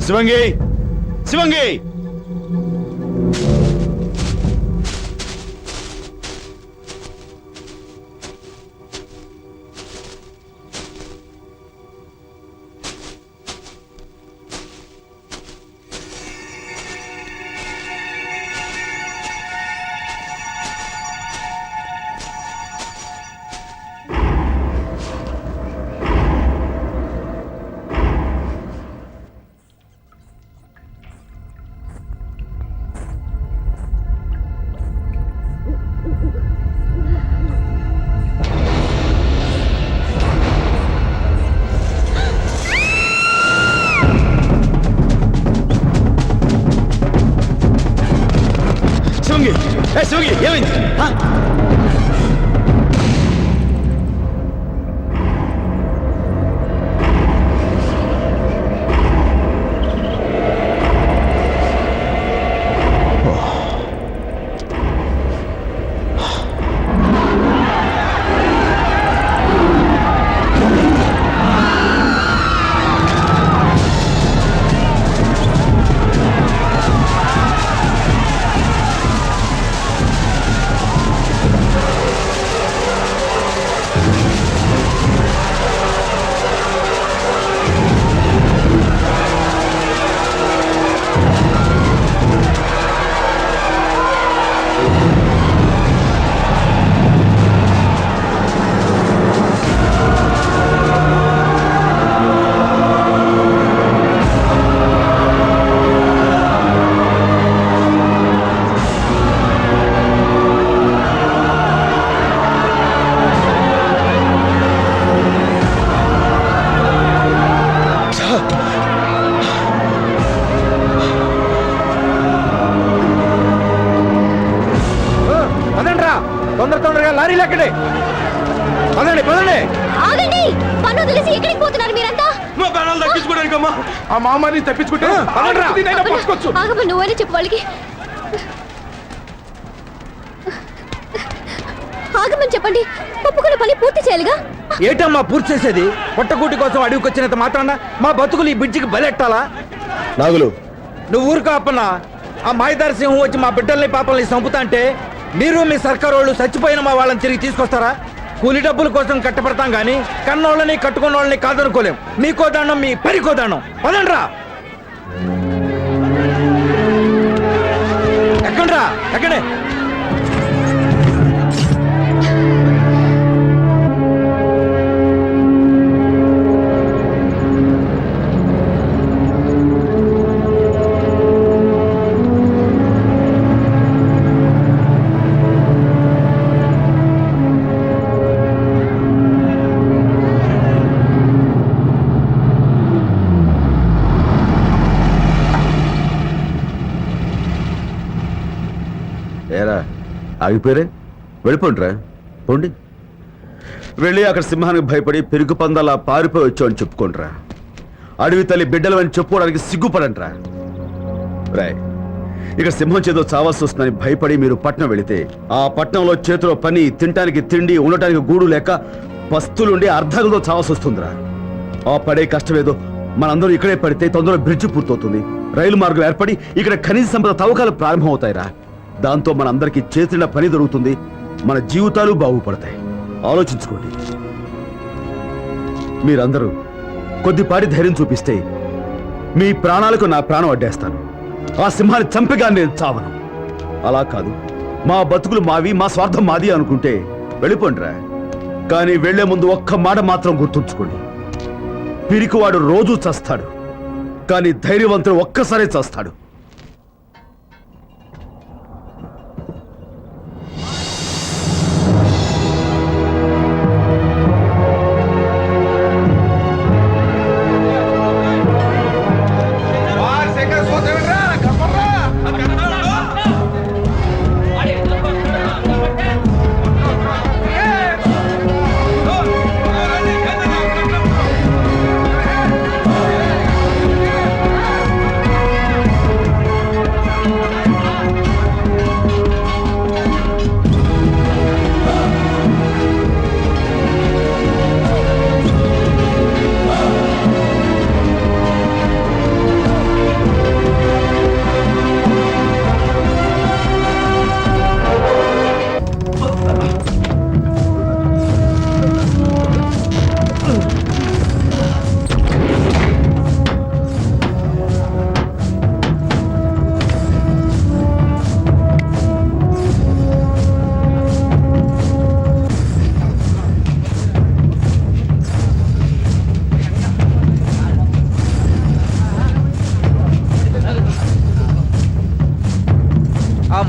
శివంగి, శివంగి, పోతున్నారు మీరంతా? మా ప్రాణాలు దక్కించుకోవడానికి అమ్మా. ఆ మామాని తప్పించుకుంటే పట్టుకోవచ్చు. ఆగమ్మ, నువ్వని చెప్పు వాళ్ళకి. ఆగమని చెప్పండి, ఒప్పుకున్న పని పూర్తి చేయాలిగా. ఏటమ్మా పూర్తి చేసేది? పొట్టకూటి కోసం అడవికి వచ్చినంత మాత్రాన మా బతుకులు ఈ బ్రిడ్జికి బలెట్టాలా? నాగులు, నువ్వు ఊరుకో అప్పన్నా. ఆ మాయదారి సింహం వచ్చి మా బిడ్డల్ని పాపల్ని చంపుతా అంటే మీరు మీ సర్కారు వాళ్ళు చచ్చిపోయిన మా వాళ్ళని తిరిగి తీసుకొస్తారా? కూలి డబ్బుల కోసం కట్టపడతాం గాని కన్నోళ్ళని కట్టుకున్న వాళ్ళని కాదనుకోలేం. మీకో దండం, మీ పరికో దండం. పదండ్రా. ఎక్కండ్రా, ఎక్కడే. ఏరా ఆగిపోయారే, వెళ్ళిపోండిరా, పోండి. వెళ్ళి అక్కడ సింహానికి భయపడి పెరుగు పందాలా పారిపోయి వచ్చామని చెప్పుకోండిరా. అడవి తల్లి బిడ్డలు అని చెప్పుకోవడానికి సిగ్గుపడంట్రా. రాయ్, ఇక సింహం చేతో చావాల్సి వస్తుందని భయపడి మీరు పట్నం వెళితే ఆ పట్నంలో చేతిలో పని, తినటానికి తిండి, ఉండటానికి గూడు లేక పస్తులుండి అర్ధాలతో చావాల్సి వస్తుందిరా. ఆ పడే కష్టమేదో మనందరూ ఇక్కడే పడితే తొందరలో బ్రిడ్జి పూర్తవుతుంది, రైలు మార్గం ఏర్పడి ఇక్కడ ఖనిజ సంపద తవ్వకాలు ప్రారంభమవుతాయిరా. దాంతో మనందరికీ చేతిన పని దొరుకుతుంది, మన జీవితాలు బాగుపడతాయి. ఆలోచించుకోండి. మీరందరూ కొద్దిపాటి ధైర్యం చూపిస్తే మీ ప్రాణాలకు నా ప్రాణం అడ్డేస్తాను. ఆ సింహాన్ని చంపగా నేను చావను. అలా కాదు, మా బతుకులు మావి, మా స్వార్థం మాది అనుకుంటే వెళ్ళిపోండిరా. కానీ వెళ్లే ముందు ఒక్క మాట మాత్రం గుర్తుంచుకోండి. పిరికివాడు రోజూ చస్తాడు, కానీ ధైర్యవంతుడు ఒక్కసారే చస్తాడు.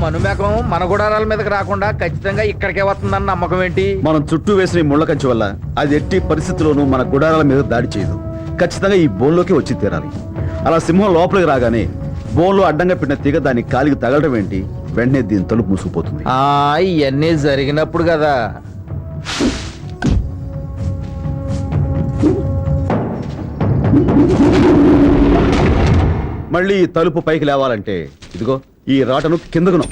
మనుమేకం మన గుడారాల మీదకి రాకుండా ఖచ్చితంగా ఇక్కడికే వస్తుందన్న నమ్మకం ఏంటి? మనం చుట్టూ వేసిన ఈ ముళ్ళ కంచె వల్ల అది ఎట్టి పరిస్థితుల్లోనూ మన గుడారాల మీద దాడి చేయదు. ఖచ్చితంగా ఈ బోన్లోకి వచ్చి తీరాలి. అలా సింహం లోపలికి రాగానే బోన్లో అడ్డంగా పెట్టిన తీగ దాని కాలికి తగలడం ఏంటి, వెంటనే దీని తలుపు మూసుకుపోతుంది. ఇవన్నీ జరిగినప్పుడు కదా. మళ్ళీ ఈ తలుపు పైకి లేవాలంటే ఇదిగో ఈ రాటను కిందకును.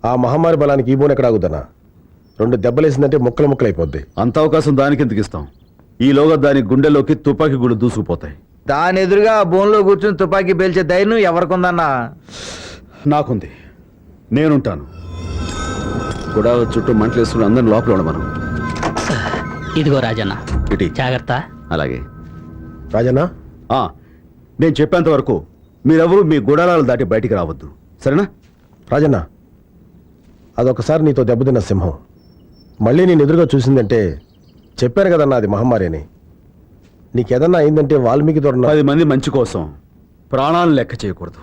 ఆ మహమ్మారి బలానికి ఈ బోన్ ఎక్కడ ఆగుద్దనా? 2 దెబ్బలేసిందంటే ముక్కలు ముక్కలైపోద్ది. అంత అవకాశం దానికి ఎందుకు ఇస్తాం? ఈలోగా దాని గుండెలోకి తుపాకీ గుళ్ళు దూసుకుపోతాయి. దాని ఎదురుగా ఆ బోన్లో కూర్చుని తుపాకీ పేల్చే ధైర్యం ఎవరికుందన్నా? నాకుంది, నేనుంటాను. గుడాల చుట్టూ మంటలేసుకుని అందరిని లోపల ఉండమను. ఇదిగో రాజన్న, ఇటీ జాగ్రత్త. అలాగే రాజన్న, నేను చెప్పేంత వరకు మీరెవరూ మీ గుడారాలు దాటి బయటికి రావద్దు, సరేనా? రాజన్న, అదొకసారి నీతో దెబ్బతిన్న సింహం మళ్ళీ నేను ఎదురుగా చూసిందంటే చెప్పారు కదన్నా అది మహమ్మారి అని. నీకేదన్నా అయిందంటే వాల్మీకి దొరన 10 మంది మంచి కోసం ప్రాణాలను లెక్క చేయకూడదు.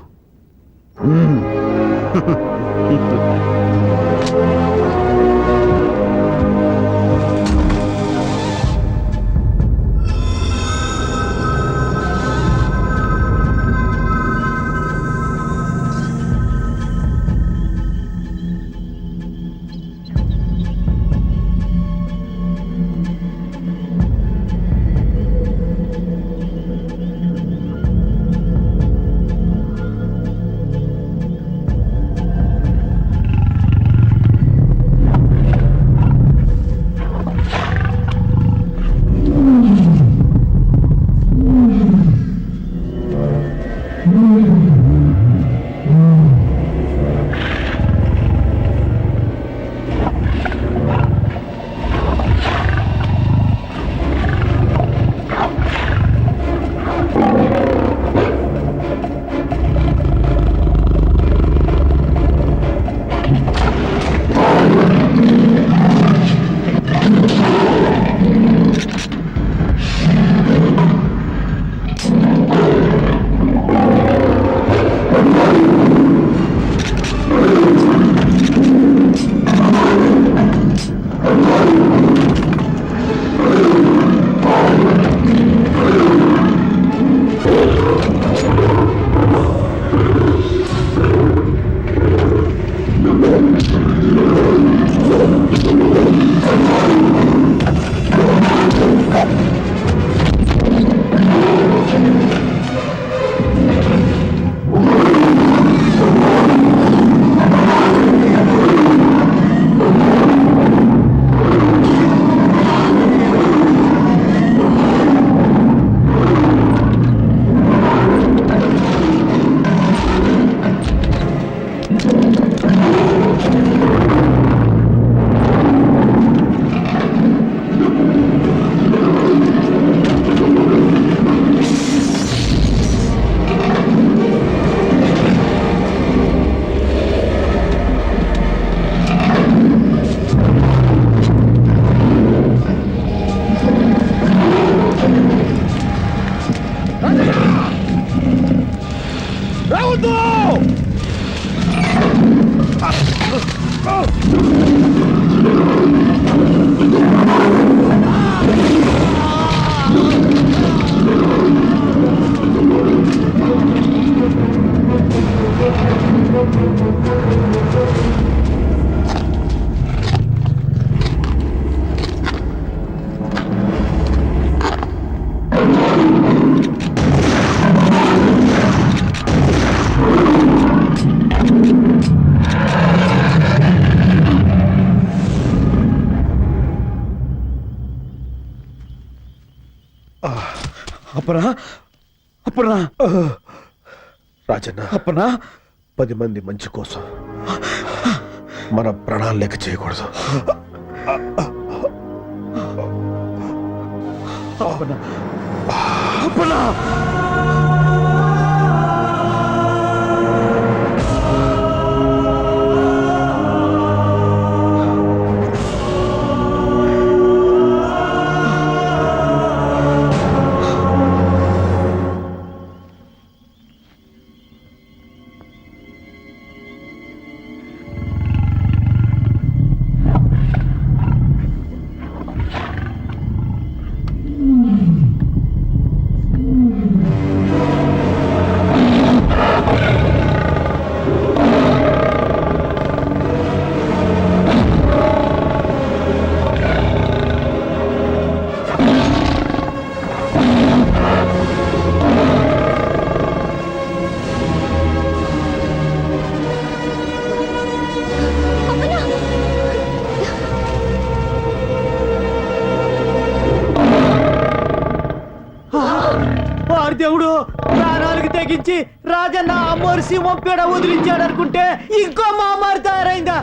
అప్పనా అప్పనా రాజన్న అప్పనా 10 మంది మంచి కోసం మన ప్రాణాలు లెక్క చేయకూడదు. అప్పనా అప్పనా వారి దేవుడు ప్రాణాలకు తెగించి రాజన్న అమ్మోరు సింహం పేడ వదిలించాడు అనుకుంటే ఇంకో మామారు తయారైందా?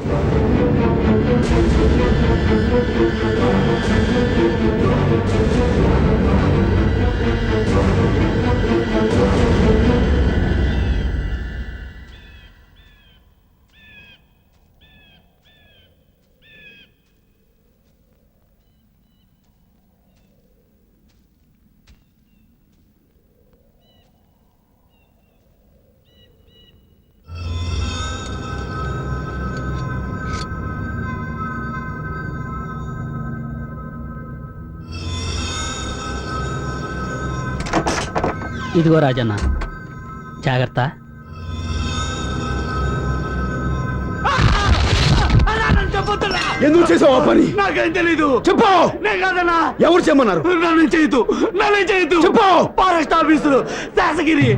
ఇదిగో రాజన్న, జాగ్రత్త. ఎందుకు చేసావు ఆ పని? నాకేం తెలీదు. చెప్పు. నేను కాదన్నా. ఎవరు చేయమన్నారు? నన్ను చేయొద్దు. చెప్పు. ఫారెస్ట్ ఆఫీసులు శాసగిరి.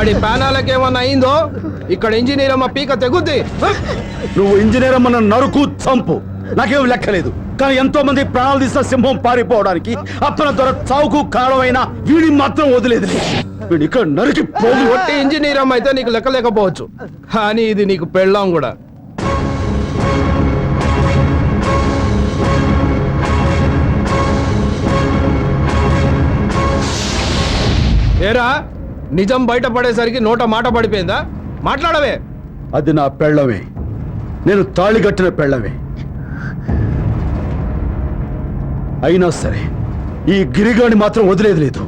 వాడి ప్యానాలకేమన్నా అయిందో ఇక్కడ ఇంజనీర్ అమ్మ పీక తెగుద్ది. నువ్వు ఇంజనీర్ అమ్మను నరుకు చంపు, నాకేం లెక్కలేదు. కానీ ఎంతో మంది ప్రాణాలు తీసిన సింహం పారిపోవడానికి అప్పన దొర చావుకు కారణమైన వీడిని మాత్రం వదిలేదు. వీడు ఇక్కడ నరికి పోగు. ఒట్టి ఇంజనీర్ అమ్మ అయితే నీకు లెక్క లేకపోవచ్చు, కానీ ఇది నీకు పెళ్ళాం కూడా. ఏరా, నిజం బయటపడేసరికి నోట మాట పడిపోయిందా? మాట్లాడవే. అది నా పెళ్ళమే, నేను తాళి కట్టిన పెళ్ళమే. అయినా సరే ఈ గిరిగాని మాత్రం వదిలేదు లేదు.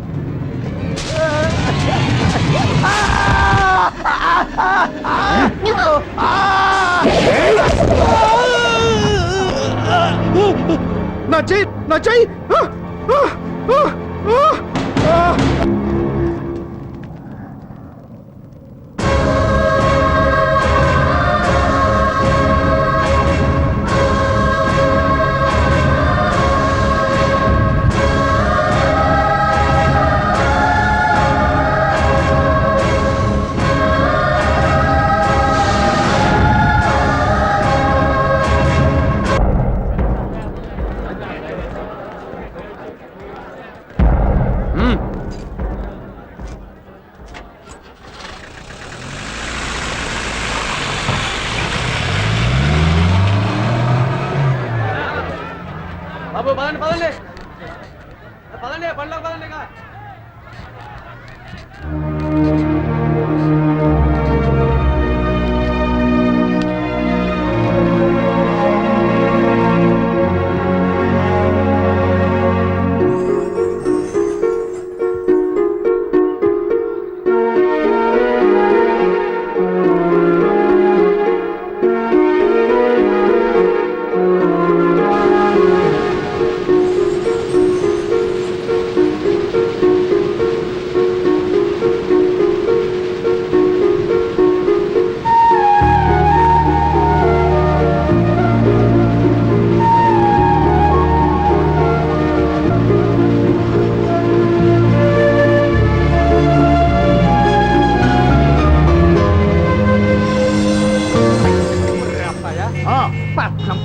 నా చెయ్యి, నా చెయ్యి.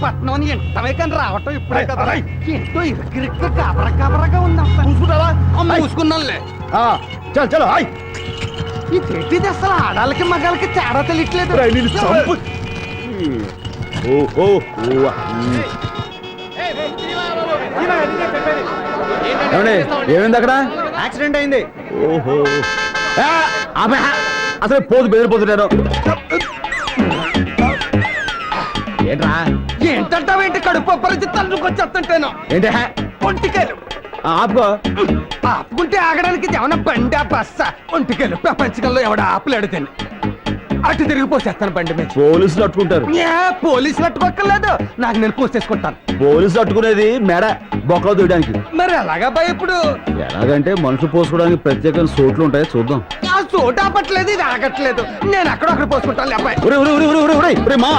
పట్నం అని ఎంటమే కానీ రావటం ఇప్పుడే కదా. ఏంటో ఇరకిరిక్క కాబరగా ఉందా? చూసుకున్నానులే. చలో చలో. ఇది అసలు ఆడాలకి మగాలకి తేడా తెలియట్లేదు. ఏమైంది అక్కడ? యాక్సిడెంట్ అయింది. ఓహో, అసలు పోదు బెదిరిపోతున్నాను. ఏంట్రా? ఏంటంటావేంటి? కడుపు పరిచి తల్లుకొచ్చేస్తుంటాను. ఏంటి ఒంటికాయలు ఆపుకో. ఆపుకుంటే ఆగడానికి ఏమన్నా బండి బస్స? ఒంటికాయలు ప్రపంచకంలో ఎవడ ఆపులాడుతాను. అటు తిరిగి పోసేస్తాను బండి మీద. పోలీసులు అట్టుకుంటారు. పోలీసులు అట్టుకోక్కర్లేదు, నాకు నేను పోసేసుకుంటాను. పోలీసులు అట్టుకునేది మెడ బొక్కలో దూయడానికి. మరి ఎలాగా భయ ఇప్పుడు? ఎలాగంటే మనుషులు పోసుకోవడానికి ప్రత్యేకమైన సోట్లు ఉంటాయి, చూద్దాం. ఆ చోటు ఆపట్లేదు, ఇది ఆగట్లేదు. నేను అక్కడ పోసుకుంటాను అబ్బాయి. మా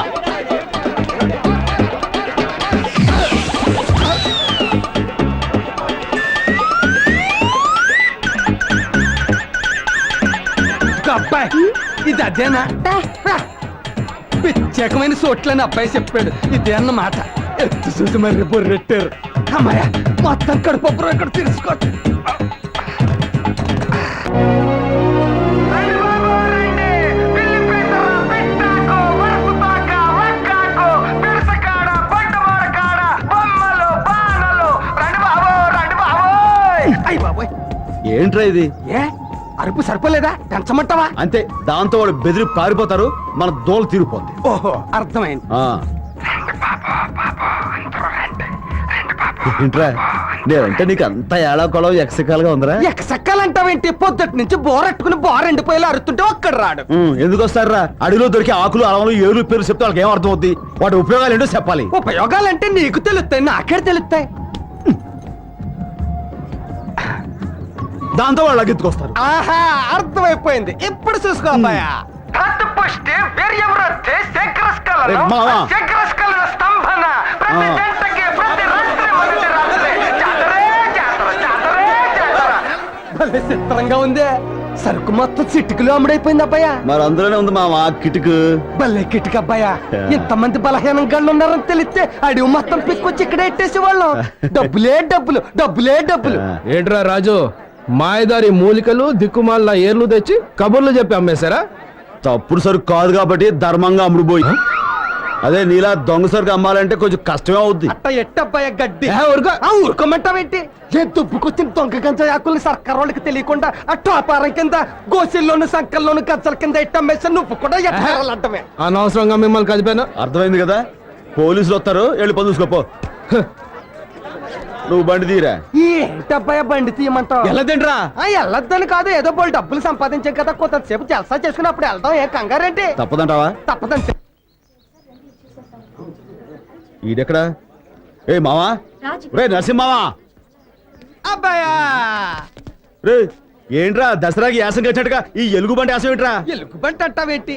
అబ్బాయి ఇది అదేనా? ప్రత్యేకమైన చోట్లని అబ్బాయి చెప్పాడు. ఇదే అన్నమాట. ఎత్తు చూసి మరి బొర్రెట్టారు. అమ్మాయ మొత్తం కడుపు ఇక్కడ తీసుకో. ఏంట్రా ఇది? ఏ అరుపు సరిపోలేదా? పెంచమంటావా? అంతే, దాంతో వాడు బెదిరి పారిపోతారు, మన దోలు తీరిపోద్ది. ఓహో, అర్థమైంది. ఏంట్రా నేనంటే నీకు అంత ఏడాకొలం ఎక్సకాలుగా ఉందిరా? ఎక్సక్కాలంటావేంటి? పొద్దుటి నుంచి బోరెట్టుకుని బోరెండిపోయేలా అరుతుంటే ఒక్కడు రాడు. ఎందుకు వస్తారా? అడవిలో దొరికి ఆకులు అలవలు ఏలు పేరు చెప్తే వాళ్ళకి ఏం అర్థం అవుద్ది? వాటి ఉపయోగాలు ఏంటో చెప్పాలి. ఉపయోగాలంటే నీకు తెలుస్తాయి, నాకే తెలుస్తాయి. దాంతో వాళ్ళు లగ్గెత్తుకొస్తారు. ఆహా, అర్థమైపోయింది. ఇప్పుడు చూసుకో అబ్బాయా. చిత్రంగా ఉంది. సరుకు మొత్తం చిట్టుకులు అమ్ముడైపోయింది అబ్బాయ. మరి అందులోనే ఉంది మా కిటుకు. భలే కిటిక అబ్బాయ. ఇంతమంది బలహీనం గళ్ళు ఉన్నారని తెలిస్తే అడివి మొత్తం పిక్కొచ్చి ఇక్కడ ఎట్టేసే వాళ్ళం. డబ్బులే డబ్బులు, డబ్బులే డబ్బులు. ఏంట్రా రాజు, మాయదారి మూలికలు దిక్కుమాల ఏర్లు తెచ్చి కబుర్లు చెప్పి అమ్మేశారా? తప్పుడు సరుకు కాదు కాబట్టి ధర్మంగా అమ్ముడుపోయి. అదే నీలా దొంగ సరుకు అమ్మాలంటే కొంచెం కష్టమే అవుద్ది. అట్ట ఎట్టబ్బాయ గడ్డి. ఊరుకో. ఊరుకోమంటావేంటి? ఏ దుబ్బుకొచ్చిన దొంగ గంజ ఆకుల్ని సర్కార్ వాళ్ళకి తెలియకుండా ఆ టోపారం కింద గోసిల్లోను సంకల్లోను గంజల కింద ఎట్టమ్మేసా నువ్వు కూడా ఎట్టాలంటమే. అనవసరంగా మిమ్మల్ని కదిపాను. అర్థమైంది కదా, పోలీసులు వస్తారు, వెళ్ళి పని చూసుకోపో. నువ్వు బండి తీరా. ఏంటబ్బాయ బండి తీయమంటావు? ఎలా తింటరా? వెళ్ళొద్దని కాదు, ఏదో బోల్ డబ్బులు సంపాదించాం కదా, కొంతసేపు జలసా చేసుకుని అప్పుడు వెళ్దాం. ఏ కంగారేంటి? తప్పదంటావా? తప్పదంటే ఈడెక్కడా? ఏ మావా, రే నరసింహావా, అబ్బాయా రే ఏంట్రా దసరాకి యాసం కట్టినట్టుగా ఈ ఎలుగు బండి యాసం ఏంట్రా? ఎలుగుబంటి అంటావేంటి?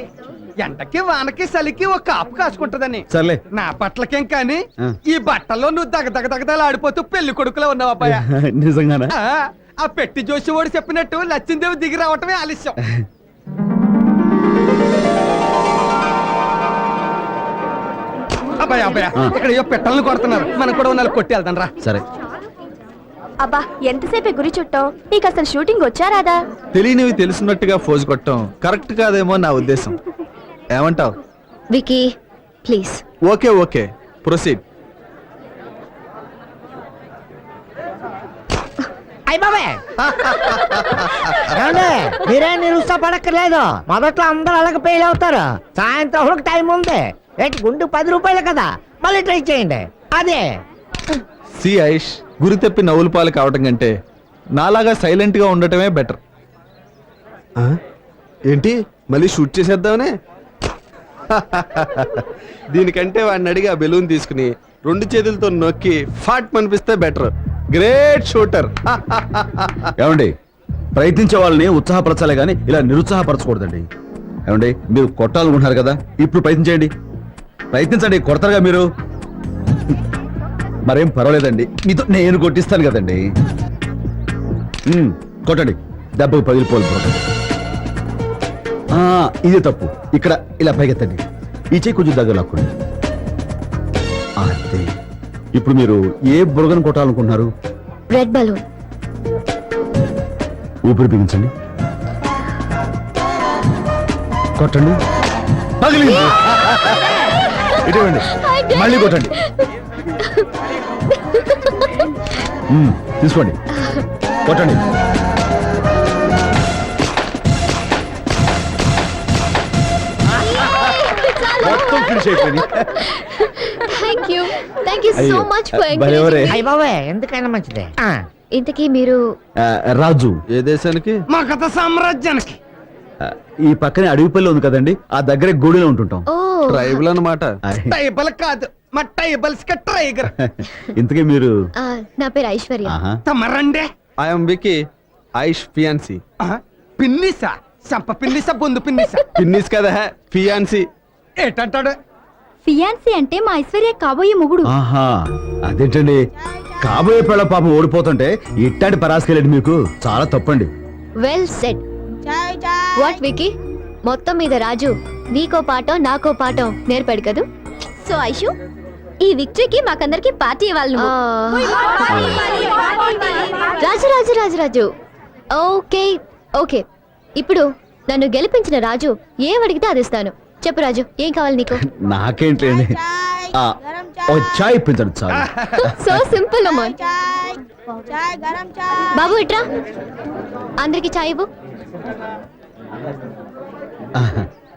ఎండకి వానకి చలికి ఒక కాపు కాసుకుంటదని. సర్లే. నా పట్లకేం కానీ ఆ. ఈ బట్టల్లో నువ్వు దగదగదగలాడిపోతూ పెళ్లి కొడుకులో ఉన్నావు అబ్బాయ. నిజంగానా? ఆ పెట్టి జోషి ఓడి చెప్పినట్టు లచ్చిందేవి దిగి రావటమే ఆలస్యం. అబ్బాయ అబ్బాయ, ఇక్కడ ఏవో పెట్టలను కొడుతున్నారు, మనం కూడా ఉన్నాళ్ళు కొట్టి వెళ్దాం రా. సరే. అబ్బా ఎంతసేపే గురి చుట్టావు? నీకు అసలు షూటింగ్ వచ్చారాదా? తెలియనివి తెలుసున్నట్టుగా ఫోజు కొట్టడం కరెక్ట్ కాదేమో నా ఉద్దేశం. ఏమంటావ్? Vicky please. Okay okay, proceed. మీరే నిరుత్సాహపడక్కర్లేదు. మొదట్లో అందరూ అలాగే ఫెయిల్ అవుతారు. సాయంత్రం టైం ఉంది. ఏంటి గుండు 10 రూపాయలు కదా, మళ్ళీ ట్రై చేయండి. అదే సి ఐష్, గురి తప్పి నవ్వుల పాలు కావటం కంటే నాలాగా సైలెంట్ గా ఉండటమే బెటర్. ఏంటి మళ్ళీ షూట్ చేసేద్దామనే? దీనికంటే వాడిని అడిగి ఆ బెలూన్ తీసుకుని 2 చేతులతో నొక్కి ఫాట్ మనిపిస్తే బెటర్. Great shooter. ఏమండి, ప్రయత్నించే వాళ్ళని ఉత్సాహపరచాలే గానీ ఇలా నిరుత్సాహపరచకూడదండి. ఏమండి, మీరు కొట్టాలనుకుంటున్నారు కదా, ఇప్పుడు ప్రయత్నించండి. ప్రయత్నించండి, కొడతారుగా మీరు. మరేం పర్వాలేదండి, మీతో నేను కొట్టిస్తాను కదండి. కొట్టండి, దెబ్బకు పగిలిపోలు. ఇదే తప్పు. ఇక్కడ ఇలా పైకెత్తండి, ఈ చేయి కొంచెం దగ్గర లాక్కోండి. అంతే. ఇప్పుడు మీరు ఏ బురగను కొట్టాలనుకుంటున్నారు? Red balloon. ఊపిరి బిగించండి, కొట్టండి. పగిలింది. ఇటువంటి మళ్ళీ కొట్టండి. తీసుకోండి, కొట్టండి. మొత్తం ఫినిష్ అయిపోయింది. Thank you so much for encouraging me. ఎందుకైనా మంచిదే. ఇంతకీ మీరు రాజు ఏ దేశానికి? మా కథ సామ్రాజ్యానికి. ఈ పక్కనే అడవిపల్లి ఉంది కదండి, ఆ దగ్గరే గూడిలో ఉంటుంటాం. ఓ ట్రైబుల్ అన్నమాట. టైబల్ కాదు, మా టైబల్స్ కి టైగర్. ఇంతకీ మీరు? నా పేరు ఐశ్వర్య. తమరండే. I'm Vicky, Aish fiance. పిన్నిసా? చంప పిన్నిసా, బొందు పిన్నిసా? పిన్నిస్ కదా, ఫియాన్సీ. ఏటంటాడు? ఫియాన్సీ అంటే మా ఐశ్వర్య కాబోయే మొగుడు. ఆహా, అదేంటండి, కాబోయే పిల్ల పాపం ఓడిపోతుంటే ఇట్టాంటి పరాసుకెళ్ళండి, మీకు చాలా తప్పండి. Well said. వాట్ వికీ, మొత్తం మీద రాజు నీకో పాఠం నాకో పాఠం నేర్పాడు కదూ. సో ఐషు, ఈ విక్టరీకి మాకందరికి పార్టీ ఇవ్వాలి. రాజు రాజు రాజు రాజు ఓకే ఓకే. ఇప్పుడు నన్ను గెలిపించిన రాజు ఏం అడిగితే అది ఇస్తాను. చెప్పు రాజు, ఏం కావాలి నీకు? నాకేంటండి, ఓ చాయ్ ఇప్పించండి చాలు. సో సింపుల్ అమ్మా. బాబు ఇట్రా, అందరికి చాయ్ ఇవ్వు.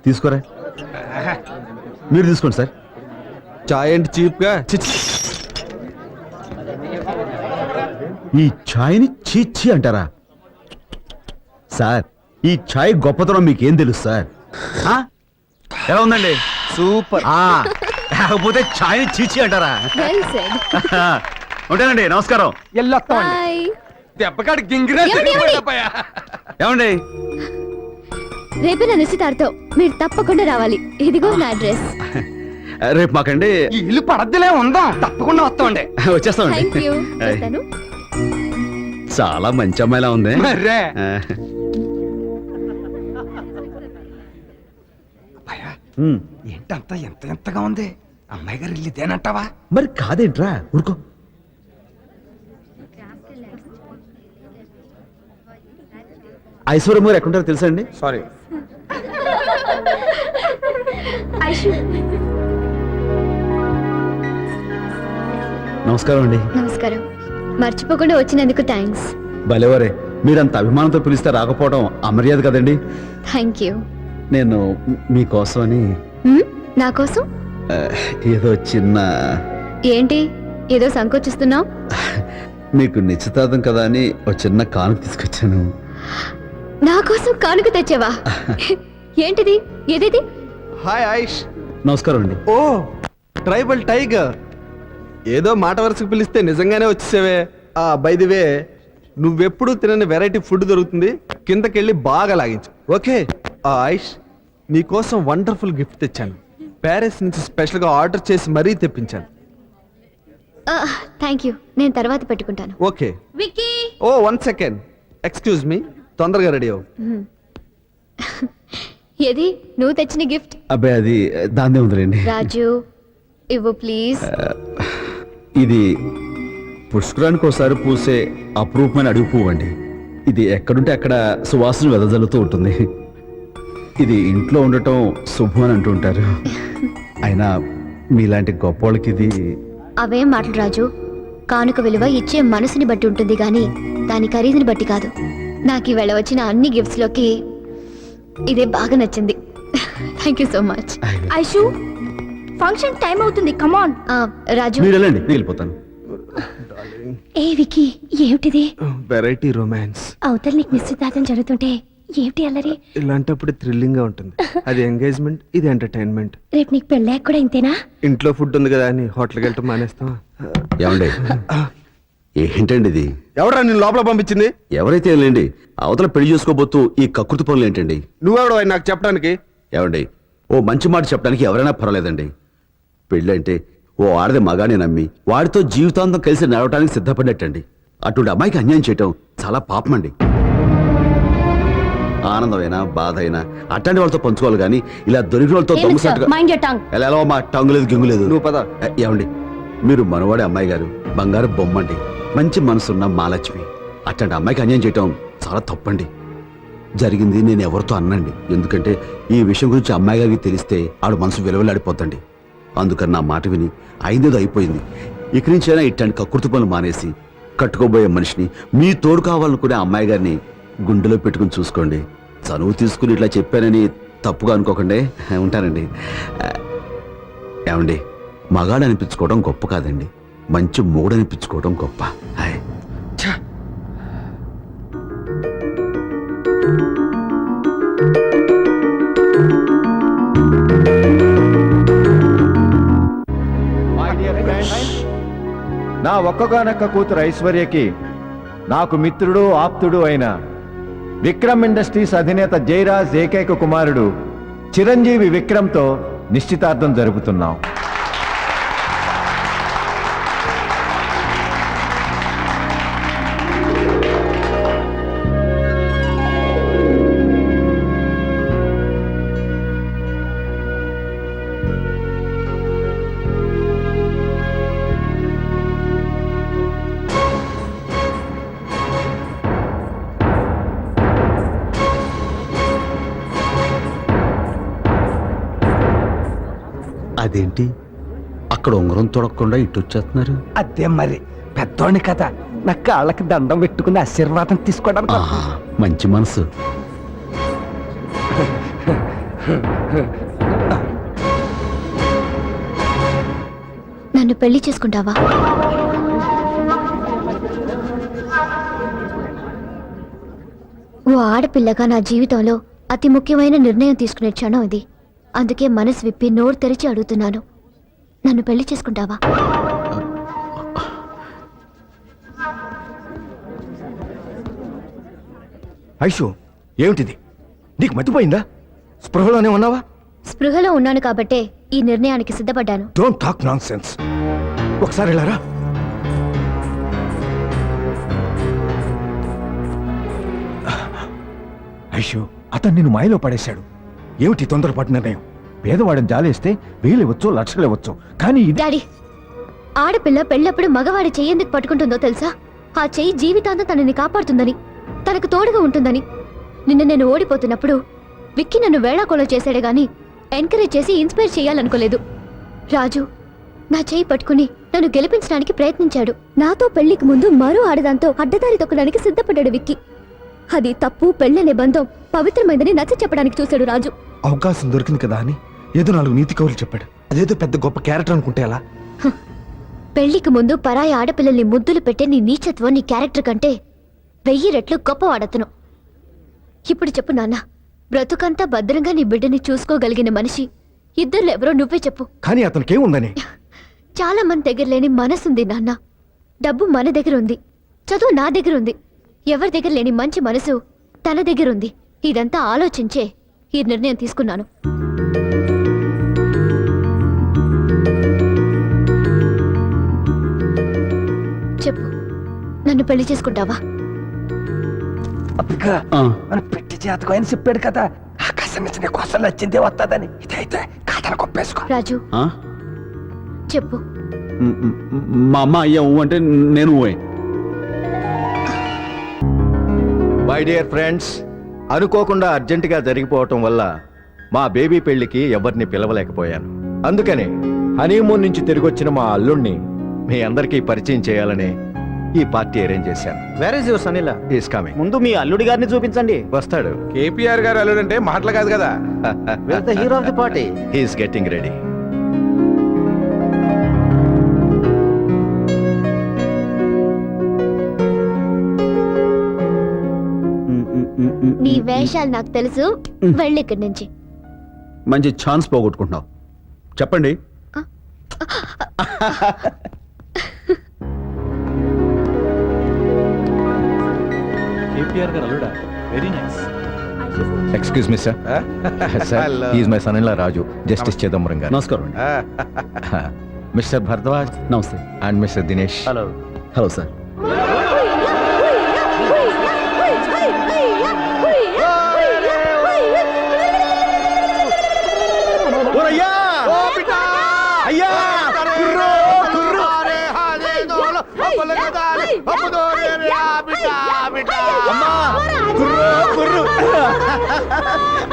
తీసుకోరా, మీరు తీసుకోండి సార్. చాయ్ అండ్ చీప్ గా. ఈ ఛాయ్ని చీచి అంటారా సార్? ఈ ఛాయ్ గొప్పతనం మీకేం తెలుసు సార్? ఎలా ఉందండి? సూపర్. కాకపోతే ఛాయ్ని చీచి అంటారా? Well said. ఉంటానండి, నమస్కారం. బై. దెబ్బకాడు గింగిరా. ఏమండి, రేపు నా నిశ్చితార్థం, మీరు తప్పకుండా రావాలి. ఇదిగో నా అడ్రస్. రేపు మాకండి ఇల్లు పడద్దులే ఉందాం, తప్పకుండా వస్తామండి. వచ్చేస్తామండి. Thank you. వస్తాను. చాలా మంచి అమ్మాయిలా ఉంది. మర్రే. ఏంటంతా ఎంత ఎంతగా ఉంది అమ్మాయి గారు ఇల్లు ఇదేనంటావా? మరి కాదేంట్రా ఊరుకో. ఐశ్వర్యం గారు ఎక్కడుంటారో తెలుసా అండి? సారీ. నమస్కారం అండి. నమస్కారం. మర్చిపోకుండా వచ్చినందుకు థ్యాంక్స్. భలేవరే, మీరంత అభిమానంతో పిలిస్తే రాకపోవడం అమర్యాద కదండి. Thank you. నేను మీకోసమని నా కోసం ఏదో చిన్న ఏంటి ఏదో సంకోచిస్తున్నావు? మీకు నిశ్చితార్థం కదా అని ఒక చిన్న కానుక తీసుకొచ్చాను. నా కోసం కానుక తెచ్చావా? ఏంటిది? ఏదేది? హాయ్ ఆయుష్. నమస్కారం అండి. ఓ ట్రైబల్ టైగర్, ఏదో మాట వరుసకు పిలిస్తే నిజంగానే వచ్చేసావే. బై ది వే, నువ్వెప్పుడు తినని వెరైటీ ఫుడ్ దొరుకుతుంది, కిందకెళ్ళి బాగా లాగించు. ఓకే ఆయుష్, నీకోసం వండర్ఫుల్ గిఫ్ట్ తెచ్చాను. ప్యారిస్ నుంచి స్పెషల్గా ఆర్డర్ చేసి మరీ తెప్పించాను. Thank you. నేను తర్వాత పెట్టుకుంటాను. ఓకే. విక్కీ. ఓ 1 సెకండ్, ఎక్స్క్యూజ్ మీ, తొందరగా రెడీ అవ్వు. ఏది నువ్వు తెచ్చిన గిఫ్ట్? అబ్బాయి అది దాన్నే ఉందిలేండి. రాజు ఇవ్వు ప్లీజ్. ఇది పుష్కరానికి ఒకసారి పూసే అపురూపమైన అడుగు పువ్వు అండి. ఇది ఎక్కడుంటే అక్కడ సువాసన వెదజల్లుతూ ఉంటుంది. ఇది ఇంట్లో ఉండటం శుభం అని అంటుంటారు. అయినా మీలాంటి గొప్ప వాళ్ళకి ఇది. అవేం మాటలు రాజు. కానుక విలువ ఇచ్చే మనసుని బట్టి ఉంటుంది గాని దాని ఖరీదుని బట్టి కాదు. నాకు ఈవేళ వచ్చిన అన్ని గిఫ్ట్స్ లోకి ఇదే బాగా నచ్చింది. Thank you so much. Aishu, function time అవుతుంది, కమాన్. రాజు మీరు వెళ్ళండి, నేను వెళ్ళిపోతాను. ఏ వికీ, ఏమిటిది? Variety romance. అవతల నీకు నిశ్చితార్థం జరుగుతుంటే ఏమిటి అల్లరి? ఇలాంటప్పుడు థ్రిల్లింగ్ గా ఉంటుంది. అది ఎంగేజ్మెంట్, ఇది ఎంటర్టైన్మెంట్. రేపు నీకు పెళ్ళాక కూడా ఇంతేనా? ఇంట్లో ఫుడ్ ఉంది కదా అని హోటల్కి వెళ్ళటం మానేస్తాం. ఏమండి, ఏంటండి ఇది? ఎవరా నేను లోపల పంపించింది? ఎవరైతే లేండి, అవతల పెళ్లి చేసుకోబోతూ ఈ కకృతి పనులు ఏంటండి? నువ్వెవడో నాకు చెప్పడానికి? ఏమండి, ఓ మంచి మాట చెప్పడానికి ఎవరైనా పర్వాలేదండి. పెళ్ళి అంటే ఓ ఆడది మగానే నమ్మి వాడితో జీవితాంతం కలిసి నడవటానికి సిద్ధపడ్డట్టండి. అటువంటి అమ్మాయికి అన్యాయం చేయటం చాలా పాపమండి. ఆనందమైనా బాధ అయినా అట్లాంటి వాళ్ళతో పంచుకోవాలి కానీ ఇలా దొరికిన వాళ్ళతో దొంగసాటుగా ఎలా మా టంగు లేదు గింగు లేదు. నువ్వు పద. ఏమండి, మీరు మనవాడే అమ్మాయి గారు బంగారు బొమ్మండి, మంచి మనసున్న మాలక్ష్మి. అట్లాంటి అమ్మాయికి అన్యాయం చేయటం చాలా తప్పండి. జరిగింది నేను ఎవరితో అన్నండి, ఎందుకంటే ఈ విషయం గురించి అమ్మాయి గారికి తెలిస్తే ఆడు మనసు విలువలాడిపోతండి. అందుకని నా మాట విని అయిందేదో అయిపోయింది. ఇక నుంచైనా ఇట్లాంటి కకృతి పనులు మానేసి కట్టుకోబోయే మనిషిని, మీ తోడు కావాలనుకునే అమ్మాయి గారిని గుండెలో పెట్టుకుని చూసుకోండి. చనువు తీసుకుని ఇట్లా చెప్పానని తప్పుగా అనుకోకండి. ఉంటానండి. ఏమండి, మగాడు అనిపించుకోవడం గొప్ప కాదండి, మంచి మూడు అనిపించుకోవడం గొప్ప. హాయ్. నా ఒక్కగానొక్క కూతురు ఐశ్వర్యకి నాకు మిత్రుడు ఆప్తుడు అయిన విక్రమ్ ఇండస్ట్రీస్ అధినేత జయరాజ్ ఏకైక కుమారుడు చిరంజీవి విక్రమ్తో నిశ్చితార్థం జరుపుతున్నాం. అదేంటి అక్కడ ఉంగరం తొడకుండా ఇటు వచ్చేస్తున్నారు? అదే మరి పెద్దోడిని కదా, నా కాళ్ళకి దండం పెట్టుకుని ఆశీర్వాదం తీసుకోవడానికి. మంచి మనసు. నన్ను పెళ్లి చేసుకుంటావా? ఓ ఆడపిల్లగా నా జీవితంలో అతి ముఖ్యమైన నిర్ణయం తీసుకునే క్షణం ఇది. అందుకే మనసు విప్పి నోరు తెరిచి అడుగుతున్నాను, నన్ను పెళ్లి చేసుకుంటావా? ఐషు, ఏమిటిది? నీకు మతిపోయిందా? స్పృహలోనే ఉన్నావా? స్పృహలో ఉన్నాను కాబట్టే ఈ నిర్ణయానికి సిద్ధపడ్డాను. Don't talk nonsense. ఒకసారి వెళ్ళారా? ఐషు, అతను నిన్ను మాయలో పడేశాడు. ఏమిటి తొందరపాటు నిర్ణయం? పేదవాడిని జాలేస్తే వేలు ఇవ్వచ్చు, లక్షలు ఇవ్వచ్చు, కానీ ఇది డాడీ, ఆడపిల్ల పెళ్ళప్పుడు మగవాడి చెయ్యి ఎందుకు పట్టుకుంటుందో తెలుసా? ఆ చెయ్యి జీవితాంతం తనని కాపాడుతుందని, తనకు తోడుగా ఉంటుందని. నిన్న నేను ఓడిపోతున్నప్పుడు విక్కీ నన్ను వేళాకోళం చేశాడే గాని ఎంకరేజ్ చేసి ఇన్స్పైర్ చేయాలనుకోలేదు. రాజు నా చెయ్యి పట్టుకుని నన్ను గెలిపించడానికి ప్రయత్నించాడు. నాతో పెళ్లికి ముందు మరో ఆడదాంతో అడ్డదారి తొక్కడానికి సిద్ధపడ్డాడు విక్కీ. అది తప్పు, పెళ్ళనే బంధం పవిత్రమైందని నచ్చ చెప్పడానికి చూశాడు రాజు. అవకాశం దొరికింది కదా అని ఏదో 4 నీతి కవులు చెప్పాడు. అదేదో పెద్ద గొప్ప క్యారెక్టర్ అనుకుంటే ఎలా? పెళ్లికి ముందు పరాయి ఆడపిల్లల్ని ముద్దులు పెట్టే నీ నీచత్వం నీ క్యారెక్టర్ కంటే 1000 రెట్లు గొప్పవాడతను. ఇప్పుడు చెప్పు నాన్న, బ్రతుకంతా భద్రంగా నీ బిడ్డని చూసుకోగలిగిన మనిషి ఇద్దరు ఎవరో నువ్వే చెప్పు. కానీ అతనికేముందని? చాలా మంది దగ్గర లేని మనసుంది నాన్న. డబ్బు మన దగ్గర ఉంది, చదువు నా దగ్గర ఉంది. ఎవరి దగ్గర లేని మంచి మనసు తన దగ్గర ఉంది. ఇదంతా ఆలోచించే ఈ నిర్ణయం తీసుకున్నాను. చెప్పు, నన్ను పెళ్లి చేసుకుంటావా? మన పెట్టి జాతకం ఆయన చెప్పాడు కదా, ఆకాశం నుంచి నీ కోసం నచ్చిందే వస్తుందని. ఇదైతే కాదని కొప్పేసుకో. రాజు చెప్పు. మా అమ్మ అయ్యా అంటే నేను మై డియర్ ఫ్రెండ్స్, అనుకోకుండా అర్జెంటుగా జరిగిపోవటం వల్ల మా బేబీ పెళ్లికి ఎవరిని పిలవలేకపోయాను. అందుకనే హనీమూన్ నుంచి తిరిగొచ్చిన మా అల్లుణ్ణి మీ అందరికీ పరిచయం చేయాలని ఈ పార్టీ అరేంజ్ చేశాను. Where is your son in law? Is coming. ముందు మీ అల్లుడి గారిని చూపించండి. వస్తాడు. కేపీఆర్ గారు అల్లుడంటే మాటలు కాదు కదా. The hero of the party. He's getting ready. నీ వేషాలు నాకు తెలుసు, వెళ్ళి ఇక్కడి నుంచి. మంచి ఛాన్స్ పోగొట్టుకుంటున్నావు. చెప్పండి. కేపీఆర్ గారు అల్లుడా? Very nice. Excuse me sir. Sir, is my son in law Raju, justice Chidambaram గారు. నమస్కారం. మిస్టర్ భరద్వాజ్. నమస్తే. And mister Dinesh. Hello. Hello sir. అయ్యా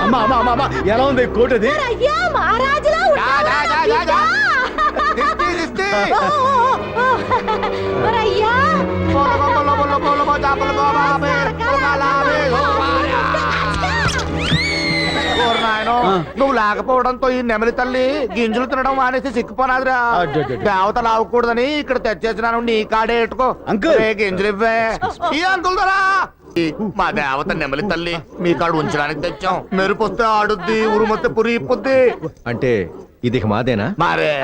అమ్మా ఎలా ఉంది కోటది? నువ్వు లేకపోవడంతో ఈ నెమలి తల్లి గింజలు తినడం మానేసి సిక్కుపోనాదిరా. దేవత లావకూడదని ఇక్కడ తెచ్చేసినాను, నీ కాడే ఎట్టుకో. అంకుల్. గింజలు ఇవ్వే. ఈ అంకుల్ దరా మా దేవత నెమలి తల్లి మీ కాడ ఉంచడానికి తెచ్చాం. మెరుపు వస్తే ఆడుద్ది, ఉరుమొస్తే పురి ఇప్పుద్ది. అంటే ఇది మాదేనా? మరే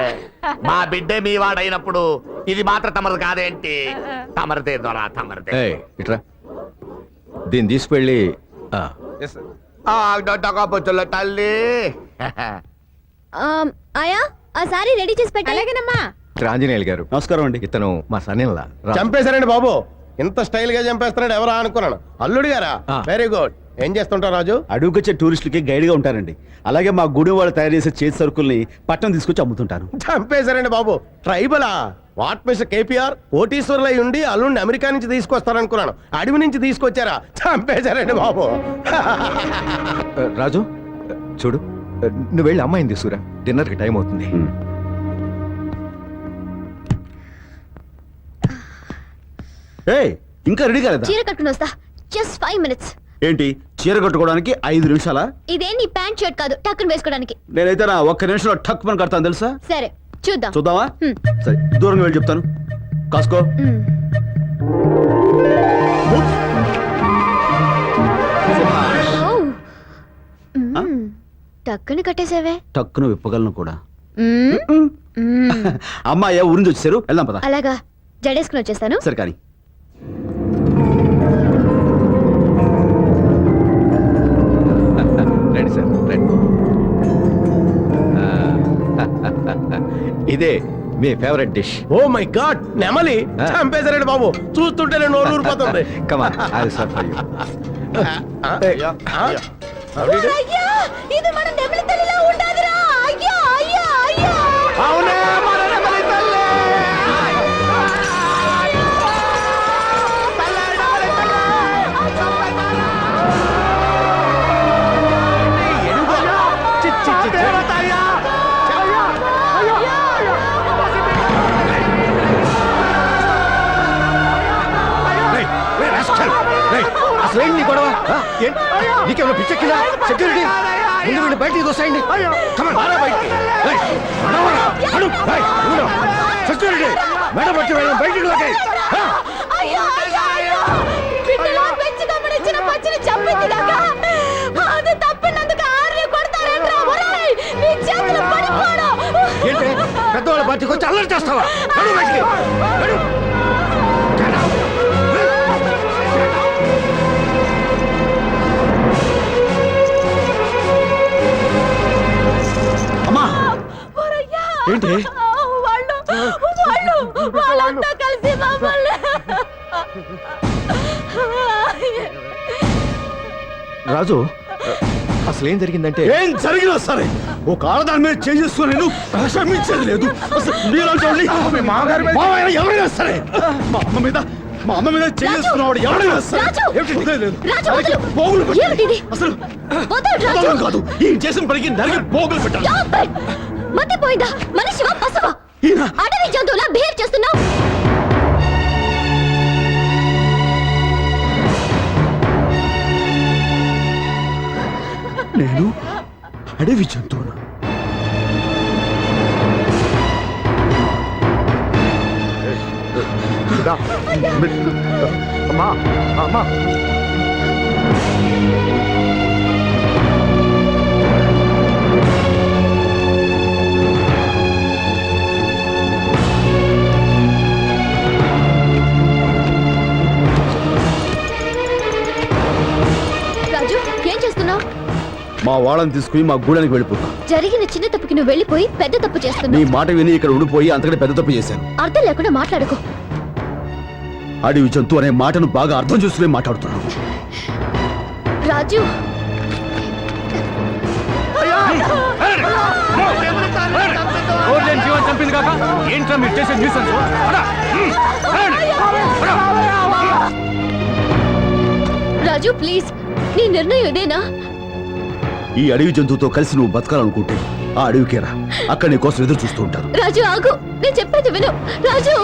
మా బిడ్డే మీ వాడైనప్పుడు ఇది మాత్రం తమరు కాదేంటి? తమరిదే దొరా, తమరిదే. ఏయ్, ఇట్రా. దీన్ని తీసుకువెళ్ళి పొచ్చుల తల్లి. ఆయా ఆ సారీ రెడీ చేసి పెట్టలేగనమ్మా. ఆంజనేయులు గారు. నమస్కారం అండి. ఇతను మా సన్ ఇన్ లా. చంపేశారండి బాబు. ఇంత స్టైల్ గా చంపేస్తున్నాడు ఎవరా అనుకున్నాను. అల్లుడు గారా? ఆ. Very good. ఏం చేస్తుంటావు రాజు? అడుగుకొచ్చే టూరిస్టులకి గైడ్ గా ఉంటానండి. అలాగే మా గుడి వాళ్ళు తయారు చేసే చేతి సరుకుల్ని పట్టణం తీసుకొచ్చి అమ్ముతుంటాను. చంపేశారండి బాబు. ట్రైబలా? వాట్ మిస్టర్ కేపీఆర్ కోటీశ్వరులై ఉండి అల్లుడిని అమెరికా నుంచి తీసుకొస్తారనుకున్నాను. అడవి నుంచి తీసుకొచ్చారా? చంపేశారండి బాబు. రాజు చూడు, నువ్వు వెళ్ళి అమ్మాయిని తీసుకురా. డిన్నర్కి టైం అవుతుంది. ఏయ్, ఇంకా రెడీ కాలేదా? చీర కట్టుకుని వస్తా. Just 5 minutes. ఏంటి, చీర కట్టుకోవడానికి 5 నిమిషాలా? ఇదేం నీ ప్యాంట్ షర్ట్ కాదు, టక్కుని వేసుకోవడానికి. నేనైతే నా ఒక్క నిమిషంలో టక్ పని కడతాను తెలుసా? సరే చూద్దాం. చూద్దామా? హ్మ్. సరే, దూరంగా వెళ్ళి చెప్తాను. కాసుకో. మ్. ఓ. మ్. టక్కుని కట్టేసావే. టక్కును విప్పగలను కూడా. మ్. మ్. అమ్మాయ్యా ఊరి నుంచి వచ్చారు, వెళ్దాం పద. అలాగా, జడేసుకుని వచ్చేస్తాను. సరే కానీ. రండి సార్, రండి. ఇదే మీ favourite dish. Oh my God, నెమలి చంపేశారండి బాబు. చూస్తుంటేనే నోరు ఊరిపోతుంది. Come on, I'll serve for you. ఇది మన నెమలి తల్లిలా ఉండాదిరా. అవునే మన నెమలి తల్లి! దేవతయ్యా! అసలు ఏంటి నీ గొడవ నీకేమైనా పిచ్చెక్కిందా సెక్యూరిటీ ముందు వీళ్ళు బయటికి దోసేయండి సెక్యూరిటీ మేడం వచ్చి వెళ్ళడం బయటికి దోసేయ్. ఏంటి పెద్దవాళ్ళ పార్టీకి వచ్చి అల్లరి చేస్తావా నడు బయటికి నడు. అమ్మా ఏంటి వాళ్ళంతా కలిసి మమ్మల్ని రాజు అసలు ఏం జరిగిందంటే ఏం జరిగినా సరే ఒక ఆడదాని మీద చేసుకుని నేను క్షమించేది లేదు. అసలు మీలాంటి వాళ్ళని మావయ్య ఎవరైనా సరే మా అమ్మ మీద చేసుకున్నవాడు ఎవరైనా సరే రాజు! ఏమిటి? లేదు. రాజు, వదలు! పోగులు పెట్టాలి. ఏమిటిది? అసలు వదలు, రాజు! వదలం కాదు ఈ చేసిన పనికి నరికి పోగులు పెట్టాలి. Stop it! మతిపోయిందా మనిషివా పశువా అడవి జంతువులా బిహేవ్ చేస్తున్నావు. నేను అడవి జంతువును అమ్మా అమ్మా రాజు ఏం చేస్తున్నావు? మా వాళ్ళని తీసుకుని మా గూడానికి వెళ్ళిపోతా. జరిగిన చిన్న తప్పుకి నువ్వు వెళ్ళిపోయి పెద్ద తప్పు నీ చేస్తున్నావు. మాట విని ఇక్కడ ఉండిపోయి అంతకంటే పెద్ద తప్పు చేశాను. అర్థం లేకుండా మాట్లాడుకో. అడవి జంతువు అనే మాటను బాగా అర్థం చేసుకుని మాట్లాడుతున్నాను. రాజు జీవన్ చంపింది కాక ఏంట్రా మీరు చేసే న్యూసెన్స్? రాజు ప్లీజ్ నీ నిర్ణయం ఇదేనా? ఈ అడవి జంతువుతో కలిసి నువ్వు బతకాలనుకుంటే ఆ అడవికేరా అక్కడ నీ కోసం ఎదురు చూస్తూ ఉంటారు. రాజు ఆగు, నేను చెప్పేది విను. రాజు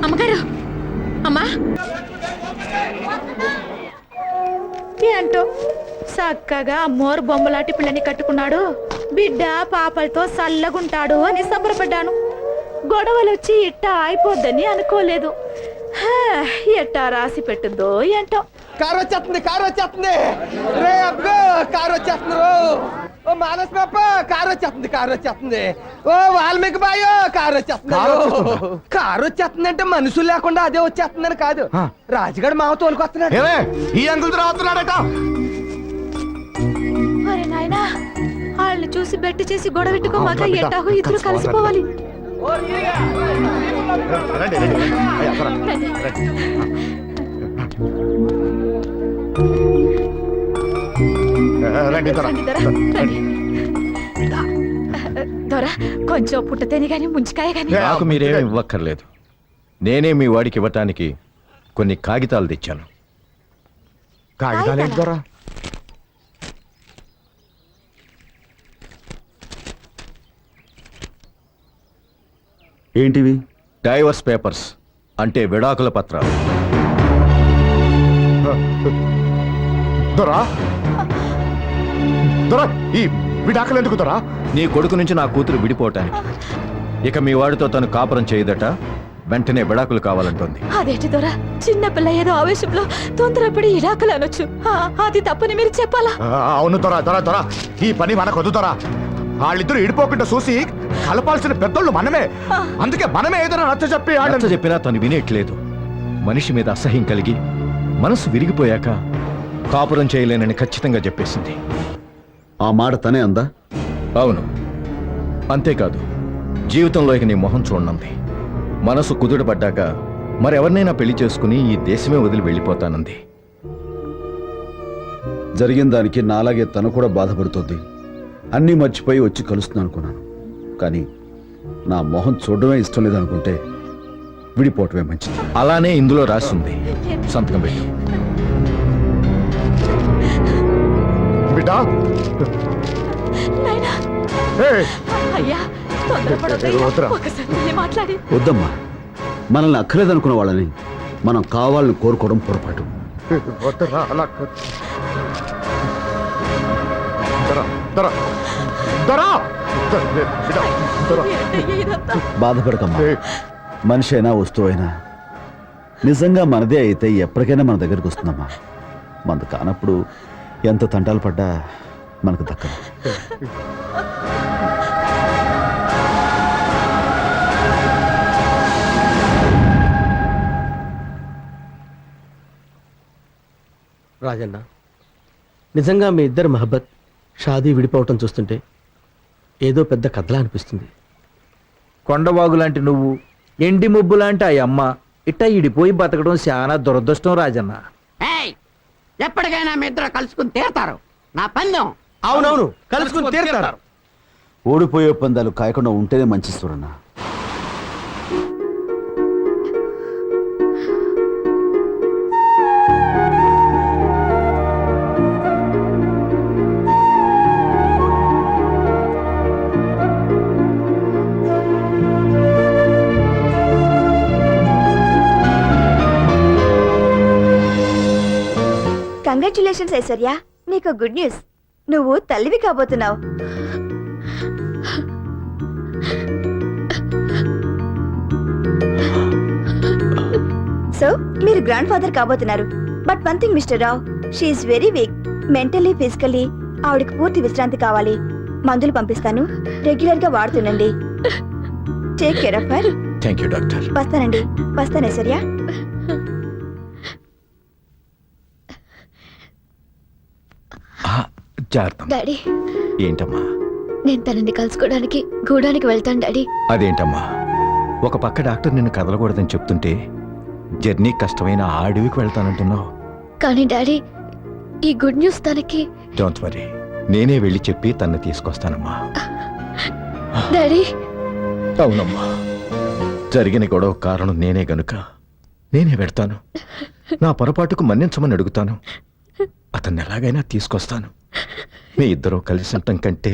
అమ్మగారు అమ్మా ఏంటో చక్కగా మోరు బొమ్మలాంటి పిల్లని కట్టుకున్నాడు, బిడ్డ పాపలతో చల్లగుంటాడు అని సంబరపడ్డాను. గొడవలొచ్చి ఇట్టా అయిపోద్దని అనుకోలేదు. ఎట్టా రాసి పెట్టిందో ఏంటో. కారు వచ్చేస్తుంది రే అబ్బో కారు వచ్చేస్తుంది. ఓ మానస్ పాప కారు వచ్చేస్తుంది. ఓ వాల్మీకి బాయో కారు వచ్చేస్తుంది. కారు వచ్చేస్తుంది అంటే మనుషులు లేకుండా అదే వచ్చేస్తుందని కాదు, రాజుగారు మావ తోలుకొస్తున్నాడు. ఈ అంకుల్ రావుతున్నాడట. అరే నాయనా, వాళ్ళని చూసి బెట్టి చేసి గొడవ పెట్టుకోమాక ఎట్టాగో ఇద్దరు కలిసిపోవాలి. రండి రండి అయ్యా, రండి. రండి దొర. రండి దొర, రండి. దొర కొంచెం పుట్టతేనే గాని ముంచికాయ గాని. నాకు మీరేమి ఇవ్వక్కర్లేదు. నేనే మీ వాడికి ఇవ్వటానికి కొన్ని కాగితాలు తెచ్చాను. కాగితాలు ఏంటి దొర? ఏంటివి? డైవర్స్ పేపర్స్ అంటే విడాకుల పత్రాలు. దొరా దొర ఈ విడాకులు ఎందుకు దొరా? నీ కొడుకు నుంచి నా కూతురు విడిపోవటానికి. ఇక మీ వాడితో తను కాపురం చేయదట, వెంటనే విడాకులు కావాలంటోంది. అదేంటి దొర, చిన్నపిల్ల ఏదో ఆవేశంలో తొందరపడి ఇడాకులు అనొచ్చు. అది తప్పని మీరు చెప్పాలా? అవును దొర దొర దొర ఈ పని మనకు వద్దు దొర. వాళ్ళిద్దరు ఇడిపోకుండా చూసి కలపాల్సిన పెద్దోళ్ళు మనమే. అందుకే మనమే ఏదైనా నచ్చ చెప్పి నచ్చ చెప్పినా తను వినేట్లేదు. మనిషి మీద అసహ్యం కలిగి మనసు విరిగిపోయాక కాపురం చేయలేనని ఖచ్చితంగా చెప్పేసింది. ఆ మాట తనే అందా? అవును, అంతేకాదు జీవితంలో ఇక నీ మొహం చూడనుంది. మనసు కుదుటపడ్డాక మరెవరినైనా పెళ్లి చేసుకుని ఈ దేశమే వదిలి వెళ్ళిపోతానంది. జరిగిన దానికి నాలాగే తను కూడా బాధపడుతుంది. అన్నీ మర్చిపోయి వచ్చి కలుస్తున్నాను అనుకున్నాను. కానీ నా మొహం చూడడమే ఇష్టం లేదనుకుంటే విడిపోవటమే మంచిది. అలానే ఇందులో రాసింది. సంతకం పెట్టు. బిడ్డా నాయనా అయ్యా తొందరపడొద్దయ్యా. ఒకసారి మళ్ళీ మాట్లాడి వద్దమ్మా, మనల్ని అక్కర్లేదనుకున్న వాళ్ళని మనం కావాలని కోరుకోవడం పొరపాటు. వద్దరా అలా దరా దరా దరా ఏంటయ్యా ఇదంతా? బాధపడకమ్మా. మనిషి అయినా వస్తువు అయినా నిజంగా మనదే అయితే ఎప్పటికైనా మన దగ్గరికి వస్తుందమ్మా. మనది కానప్పుడు ఎంత తంటాలు పడ్డా మనకు దక్కదు. రాజన్న, నిజంగా మీ ఇద్దరు మహబ్బత్ షాదీ విడిపోవటం చూస్తుంటే ఏదో పెద్ద కథలా అనిపిస్తుంది. కొండవాగు లాంటి నువ్వు, ఎండి ముబ్బు లాంటి ఆ అమ్మ ఇట్ట ఇడిపోయి బతకడం చాలా దురదృష్టం రాజన్న. ఎప్పటికైనా మీ ఇద్దరు కలుసుకుని తీరతారు. నా పందెం. అవునవును, కలుసుకుని తీరుతారు. ఓడిపోయే పందాలు కాయకుండా ఉంటేనే మంచి చూడన్నా. కంగ్రాచులేషన్స్ ఐశ్వర్య, నీకు గుడ్ న్యూస్. నువ్వు తల్లివి కాబోతున్నావు. సో మీరు గ్రాండ్ ఫాదర్ కాబోతున్నారు. But one thing mister Rao, she's very weak. Mentally physically ఆవిడకి పూర్తి విశ్రాంతి కావాలి. మందులు పంపిస్తాను, రెగ్యులర్ గా వాడుతుండండి. Take care of her. Thank you doctor. వస్తానండి. వస్తాను ఐశ్వర్య. జాగ్రత్త. డాడీ, ఏంటమ్మా? నేను తనని కలుసుకోవడానికి గూడానికి వెళ్తాను డాడీ. అదేంటమ్మా, ఒక పక్క డాక్టర్ నిన్ను కదలకూడదని చెప్తుంటే జర్నీ కష్టమైన ఆ అడవికి వెళ్తానంటున్నావు. కానీ డాడీ, ఈ గుడ్ న్యూస్ తనకి. డోంట్ వరీ, నేనే వెళ్ళి చెప్పి తన్ని తీసుకొస్తానమ్మా. డాడీ. అవునమ్మా, జరిగిన గొడవ కారణం నేనే గనుక నేనే పెడతాను. నా పొరపాటుకు మన్నించమని అడుగుతాను. అతన్ని ఎలాగైనా తీసుకొస్తాను. మీ ఇద్దరూ కలిసి ఉండటం కంటే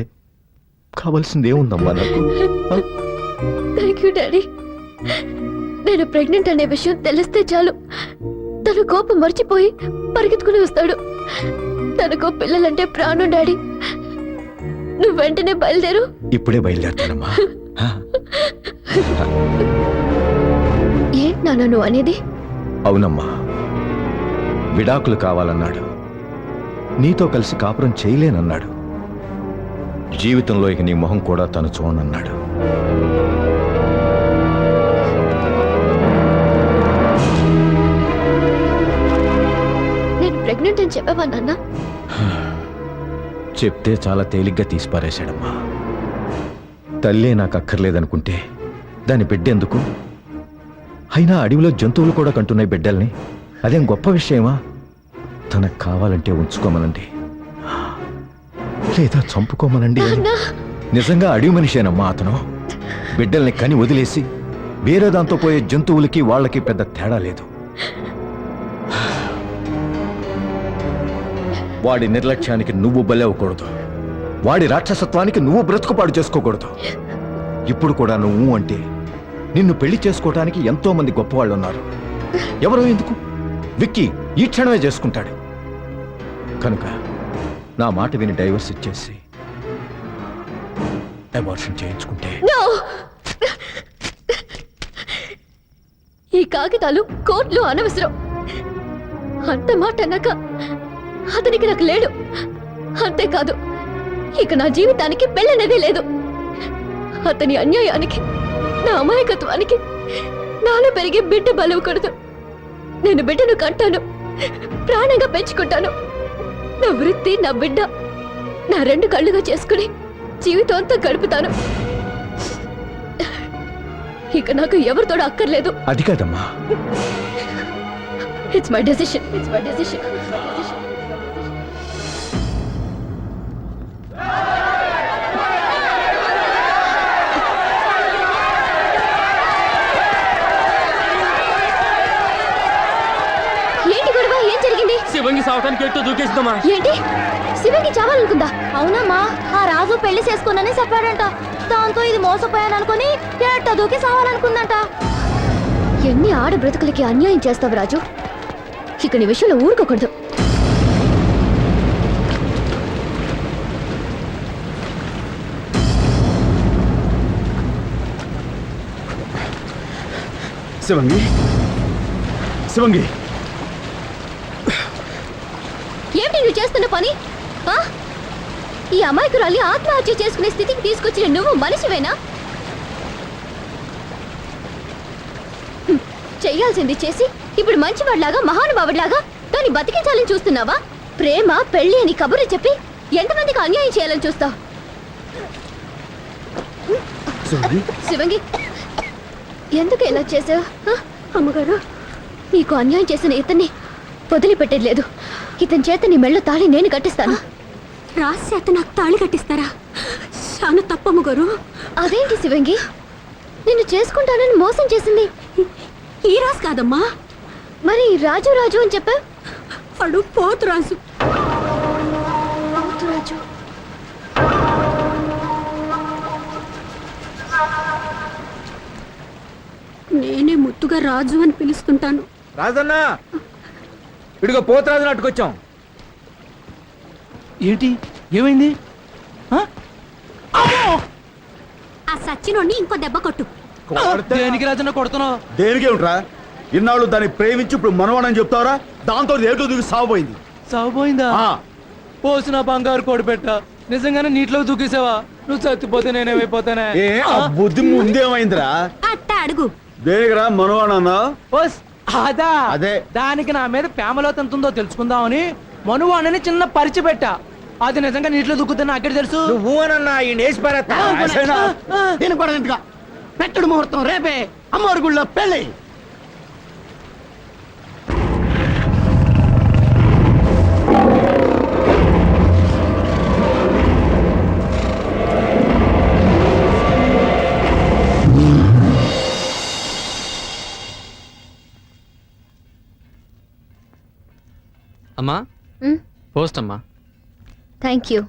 కావాల్సిందేముందమ్మా నాకు? Thank you daddy. నేను ప్రెగ్నెంట్ అనే విషయం తెలిస్తే చాలు తన కోపం మర్చిపోయి పరిగెత్తుకుని వస్తాడు. తనకు పిల్లలంటే ప్రాణం డాడీ. నువ్వు వెంటనే బయలుదేరు. ఇప్పుడే బయలుదేరుతానమ్మా. ఏంటి నాన్న నువ్వు అనేది? అవునమ్మా, విడాకులు కావాలన్నాడు. నీతో కలిసి కాపురం చేయలేనన్నాడు. జీవితంలో ఇక నీ మొహం కూడా తను చూడనన్నాడు. నేను ప్రెగ్నెంట్ అని చెప్పావా నాన్న? చెప్తే చాలా తేలిగ్గా తీసిపారేశాడమ్మా. తల్లే నాకు అక్కర్లేదనుకుంటే దాని బిడ్డెందుకు? అయినా అడవిలో జంతువులు కూడా కంటున్నాయి బిడ్డల్ని. అదేం గొప్ప విషయమా? తనకు కావాలంటే ఉంచుకోమనండి, లేదా చంపుకోమనండి. నిజంగా అడవి మనిషేనమ్మా అతను. బిడ్డల్ని కని వదిలేసి వేరే దాంతో పోయే జంతువులకి వాళ్ళకి పెద్ద తేడా లేదు. వాడి నిర్లక్ష్యానికి నువ్వు బలవ్వకూడదు. వాడి రాక్షసత్వానికి నువ్వు బ్రతుకుపాడు చేసుకోకూడదు. ఇప్పుడు కూడా నువ్వు అంటే నిన్ను పెళ్లి చేసుకోవడానికి ఎంతో మంది గొప్పవాళ్ళు ఉన్నారు. ఎవరో ఎందుకు, విక్కీ ఈ క్షణమే చేసుకుంటాడు. కనుక నా మాట విని డైవర్స్ ఇచ్చేసి అబార్షన్ చేయించుకుంటే. ఈ కాగితాలు కోర్టులో అనవసరం. అంత మాట అన్నాక అతనికి నాకు లేడు. అంతేకాదు, ఇక నా జీవితానికి పెళ్ళనేదే లేదు. అతని అన్యాయానికి, నా అమాయకత్వానికి నాలో పెరిగే బిడ్డ బలవకూడదు. నేను బిడ్డను కంటాను, ప్రాణంగా పెంచుకుంటాను. నా వృత్తి, నా బిడ్డ నా రెండు కళ్ళుగా చేసుకుని జీవితం అంతా గడుపుతాను. ఇక నాకు ఎవరితోడు అక్కర్లేదు. అది కాదమ్మా. It's my decision. ఏంటి గొడవ? ఏం జరిగింది? శివంగి సావటానికి ఎట్టు దూకేసిందమ్మా. ఏంటి? శివంగి చావాలనుకుందా? అవునమ్మా, ఆ రాజు పెళ్లి చేసుకోనని చెప్పాడంట. దాంతో ఇది మోసపోయాను అనుకుని ఎట్ట దూకి సావాలనుకుందంట. ఎన్ని ఆడ బ్రతుకులకి అన్యాయం చేస్తావు రాజు. ఇక నీ విషయంలో ఊరుకోకూడదు. శివంగి ఏమిటి నువ్వు చేస్తున్న పని? ఆ? ఈ అమాయకురాలి ఆత్మహత్య చేసుకునే స్థితికి తీసుకొచ్చిన నువ్వు మనిషివేనా? చెయ్యాల్సింది చేసి ఇప్పుడు మంచివాడిలాగా మహానుభావుడిలాగా దాన్ని బతికించాలని చూస్తున్నావా? ప్రేమ పెళ్లి అని కబుర్లు చెప్పి ఎంతమందికి అన్యాయం చేయాలని చూస్తావు? శివంగి, ఎందుకు ఇలా చేసావు? అమ్మగారు, నీకు అన్యాయం చేసిన ఇతన్ని వదిలిపెట్టేది లేదు. ఇతని చేత నీ మెళ్ళ తాళి నేను కట్టిస్తాను. రాసి చేత నాకు తాళి కట్టిస్తారా? చాలా తప్పమ్మ గారు. అదేంటి శివంగి, నిన్ను చేసుకుంటానని మోసం చేసింది ఈ రాజు కాదమ్మా. మరి రాజు రాజు అని చెప్పా? వాడు పోతురాజు. రాజు నేనే ముద్దుగా రాజు అని పిలుస్తుంటాను. రాజన్న, ఇడిగో పోతరాజు నాటుకొచ్చాం. ఏంటి? ఏమైంది? ఆ సచ్చినోడిని ఇంకో దెబ్బ కొట్టు. దేనికి రాజన్న కొడుతున్నావు? దేనికేమిట్రా? ఇన్నాళ్ళు దాన్ని ప్రేమించి ఇప్పుడు మనవాడని చెప్తావరా? దాంతో ఏటో దూకి సాగుపోయింది. సాగుపోయిందా? పోసిన బంగారు కోడి పెట్ట నిజంగానే నీటిలో దూకేసావా? నువ్వు చచ్చిపోతే నేనేమైపోతానే? బుద్ధి ముందేమైందిరా? అట్ట అడుగు. దేనికిరా మనవాడన్నా? అదా, అదే దానికి నా మీద ప్రేమలో ఎంతుందో తెలుసుకుందామని మనువాణని చిన్న పరిచి పెట్టా. అది నిజంగా నీటిలో దూకుతుందని నాకే తెలుసు. నువ్వు అనన్నా ఈ నేసి పారేస్తా. నేను కూడా ఇంతగా పెట్టుడు ముహూర్తం రేపే అమ్మవారి గుళ్ళో పెళ్ళి. అమ్మా, పోస్ట్ అమ్మా. Thank you.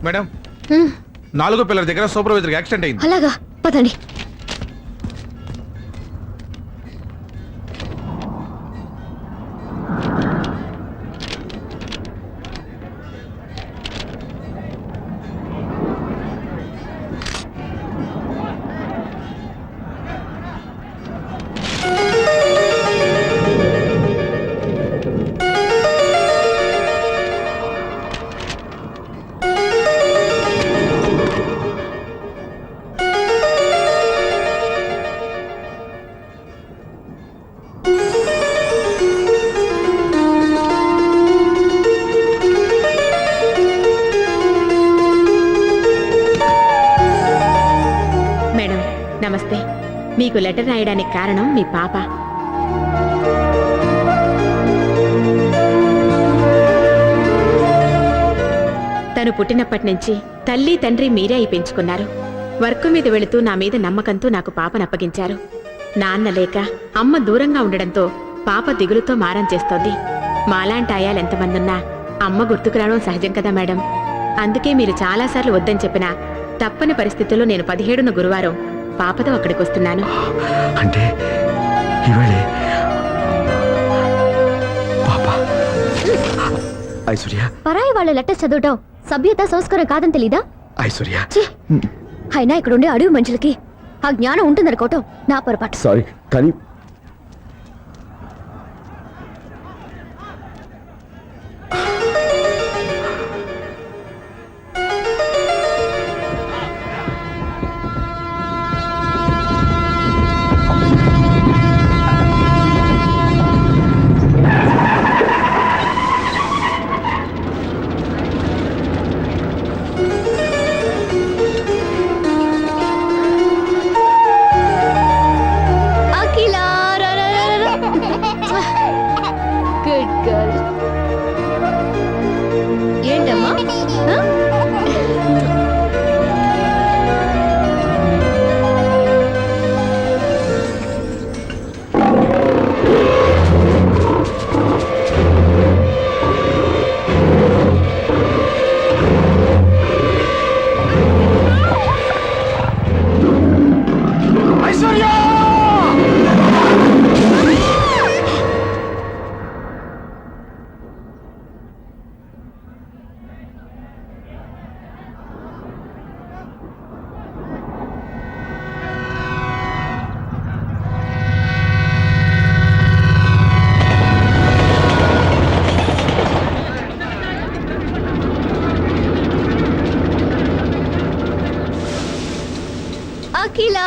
మేడం, 4 పిల్లల దగ్గర సూపర్వైజర్ యాక్సిడెంట్ అయింది. అలాగా, పదండి. నమస్తే. మీకు లెటర్ రాయడానికి కారణం మీ పాప. తను పుట్టినప్పటి నుంచి తల్లి తండ్రి మీరే అయి పెంచుకున్నారు. వర్క్ మీద వెళుతూ నా మీద నమ్మకంతో నాకు పాపనప్పగించారు. నాన్న లేక అమ్మ దూరంగా ఉండడంతో పాప దిగులుతో మారం చేస్తోంది. మాలాంటి ఆయాలు ఎంతమందున్నా అమ్మ గుర్తుకు రావడం సహజం కదా మేడం. అందుకే మీరు చాలాసార్లు వద్దని చెప్పినా తప్పని పరిస్థితుల్లో నేను 17న గురువారం పాపతో అక్కడికి వస్తున్నాను. అంటే ఐశ్వర్య, పరాయి వాళ్ళ లెటర్ చదవటం సభ్యత సంస్కారం కాదని తెలీదా? ఐశ్వర్య, అయినా ఇక్కడ ఉండే అడవి మనుషులకి ఆ జ్ఞానం ఉంటుందనుకోవటం నా పొరపాటు. సారీ కానీ అఖిల గుడ్ గర్ల్. ఏంటమ్మా? ఆ? అఖిల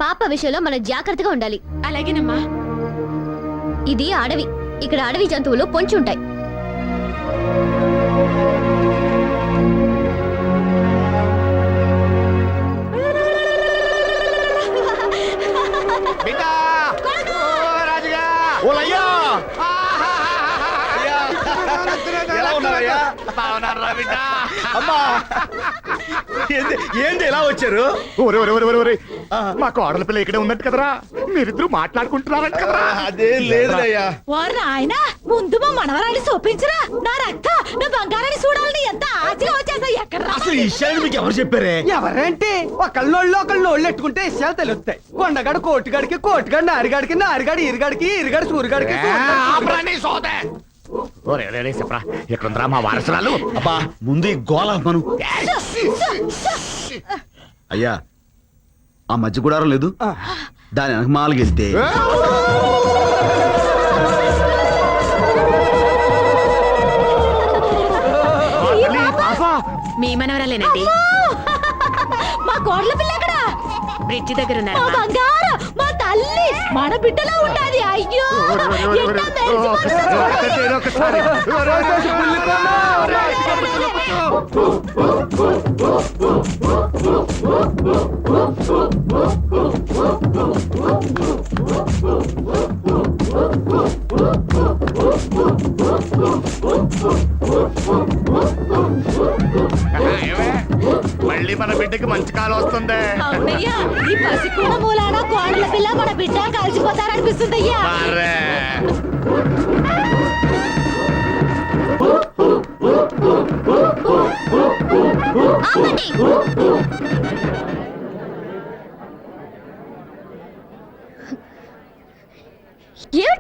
పాప విషయంలో మనం జాగ్రత్తగా ఉండాలి. అలాగేనమ్మా. ఇది అడవి. ఇక్కడ అడవి జంతువులు పొంచి ఉంటాయి. ఏంది ఎలా వచ్చారు? మా కోడల పిల్ల ఇక్కడే ఉన్నట్టు కదరా, మీరిద్దరు మాట్లాడుకుంటున్నారంట కదరా? అదేం లేదురయ్యా. ఆయన ముందు మా మనవరాన్ని చూపించరా. నా రక్త నా బంగారాన్ని చూడాలని ఎంత ఆశగా వచ్చేసా. ఎక్కడ అసలు ఈ విషయాన్ని మీకు ఎవరు చెప్పారే? ఎవరేంటి ఒకళ్ళోళ్ళు ఒకళ్ళు ఎట్టుకుంటే విషయాలు తెలుస్తాయి. కొండగాడు కోటిగాడికి, కోటిగాడు నారిగాడికి, నారిగాడు ఇరుగాడికి, ఇరుగాడు సూరిగాడికి. చెప్పరా ఎక్కడుందిరా మా వారసురాలు? అబ్బా ముందు ఈ గోళ మను. అయ్యా ఆ మధ్య గుడారం లేదు, దాని వెనక మాలగెళ్తే మీ మనవరాలేనండి. మా కోడల పిల్ల ఎక్కడ? బ్రిడ్జి దగ్గర మా ఉన్నారు. బంగారు, మా తల్లి, మన బిడ్డలా ఉండాలి. అయ్యో ఎంత మెరిసిపోతుందో చూడండి. మళ్ళీ మన బిడ్డకి మంచి కాలం వస్తుంది. అవునయ్యా, ఈ పసికూడ మూలాన కోడల పిల్ల మన బిడ్డ కలిసిపోతారనిపిస్తుందయ్యా.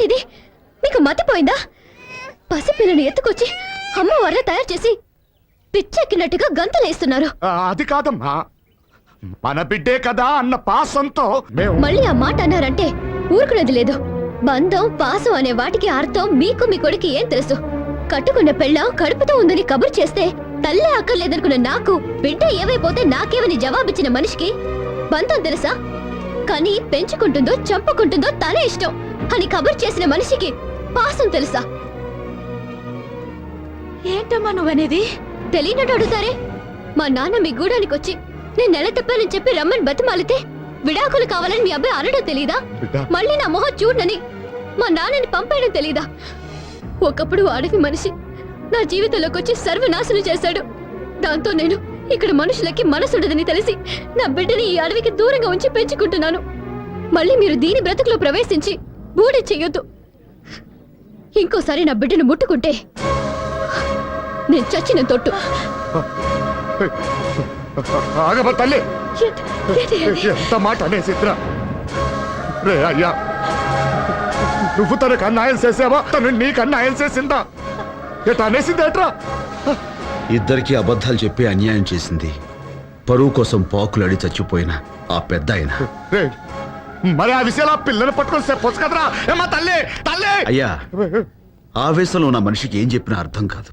ఏంటిది? మీకు మతిపోయిందా? పసిపిల్లని ఎత్తుకొచ్చి అమ్మవారిలా తయారు చేసి పిచ్చెక్కినట్టుగా గంతలేస్తున్నారు. అది కాదమ్మా, మన బిడ్డే కదా అన్న పాసంతో మళ్ళీ ఆ మాట అన్నారంటే ఊరుకునేది లేదు. బంధం పాసం అనే వాటికి అర్థం మీకు మీ కొడుకు ఏం తెలుసు? కట్టుకున్న పెళ్ళం కడుపుతో ఉందని కబురు చేస్తే తల్లే అక్కర్లేదనుకున్న నాకు బిడ్డ ఏమైపోతే నాకేమని జవాబిచ్చిన మనిషికి బంధం తెలుసా? కానీ పెంచుకుంటుందో చంపుకుంటుందో తనే ఇష్టం అని కబురు చేసిన మనిషికి పాసం తెలుసా? ఏంటమ్మా నువ్వనేది? తెలియనట్టు అడుగుతారే. మా నాన్న మీ గూడానికి వచ్చి నేను నెల తప్పానని చెప్పి రమ్మని బతిమాలితే విడాకులు కావాలని మీ అబ్బాయి అనడం తెలీదా? మళ్ళీ నా మొహం చూడనని మా నాన్నని పంపేయడం తెలీదా? ఒకప్పుడు అడవి మనిషి నా జీవితంలోకి వచ్చి సర్వనాశనం చేశాడు. దాంతో నేను ఇక్కడ మనుషులకి మనసుండదని తెలిసి నా బిడ్డని ఈ అడవికి దూరంగా ఉంచి పెంచుకుంటున్నాను. మళ్ళీ మీరు దీని బ్రతుకులో ప్రవేశించి బూడి చెయ్యొద్దు. ఇంకోసారి నా బిడ్డను ముట్టుకుంటే నేను చచ్చిన తొట్టు. ఆగమ్మ తల్లి, ఎంత మాట అనేసిద్రా? రే అయ్యా, నువ్వు తనకు అన్యాయం చేసావా? తను నీకు అన్యాయం చేసిందా? ఎట అనేసిందేట్రా? ఇద్దరికి అబద్ధాలు చెప్పి అన్యాయం చేసింది పరువు కోసం పాకులడి చచ్చిపోయిన ఆ పెద్ద ఆయన. మరి ఆ విషయాలు పిల్లలు పట్టుకొని చెప్పొచ్చు కదరా? ఏమా తల్లి, తల్లి! అయ్యా, ఆవేశంలో ఉన్న మనిషికి ఏం చెప్పినా అర్థం కాదు.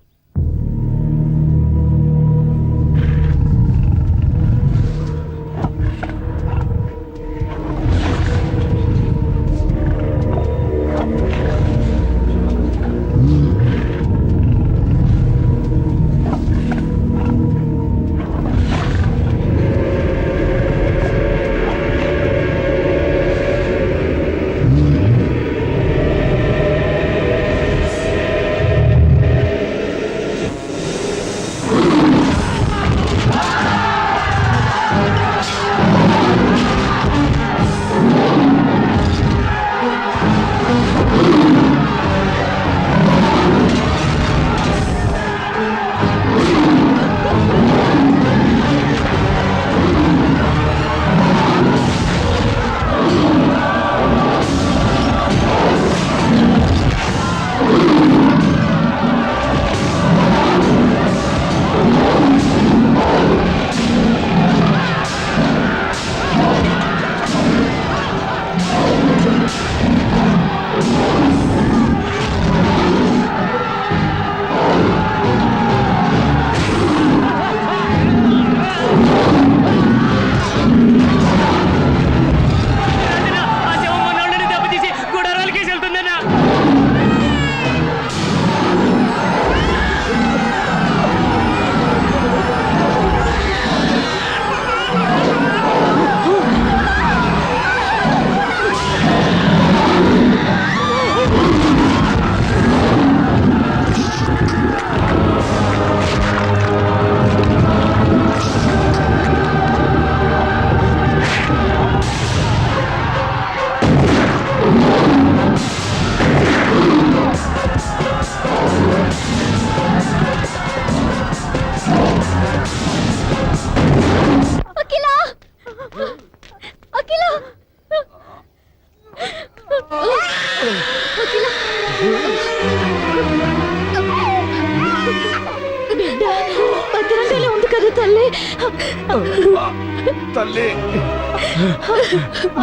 తల్లి,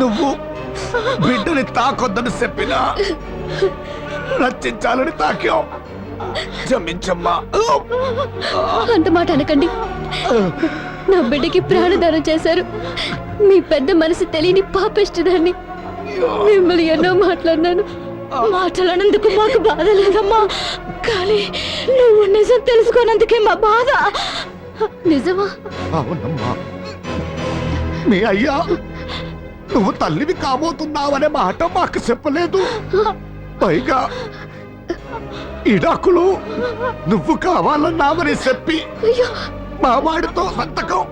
నువ్వు బిడ్డని తాకొద్దని చెప్పినా రక్షించాలని తాకావు. క్షమించమ్మా. అంత మాట అనకండి. నా బిడ్డకి ప్రాణదానం చేశారు. మీ పెద్ద మనసు తెలియని పాపిష్టిదాన్ని. మిమ్మల్ని ఎన్నో మాట్లాడినాను. మాట్లాడినందుకు మాకు బాధ లేదమ్మా, కానీ నువ్వు నిజం తెలుసుకోనందుకే మా బాధ. నిజమా? అవునమ్మా, మీ అయ్యా నువ్వు తల్లివి కాబోతున్నావనే మాట మాకు చెప్పలేదు. పైగా ఇడాకులు నువ్వు కావాలన్నామని చెప్పి మా వాడితో సంతకం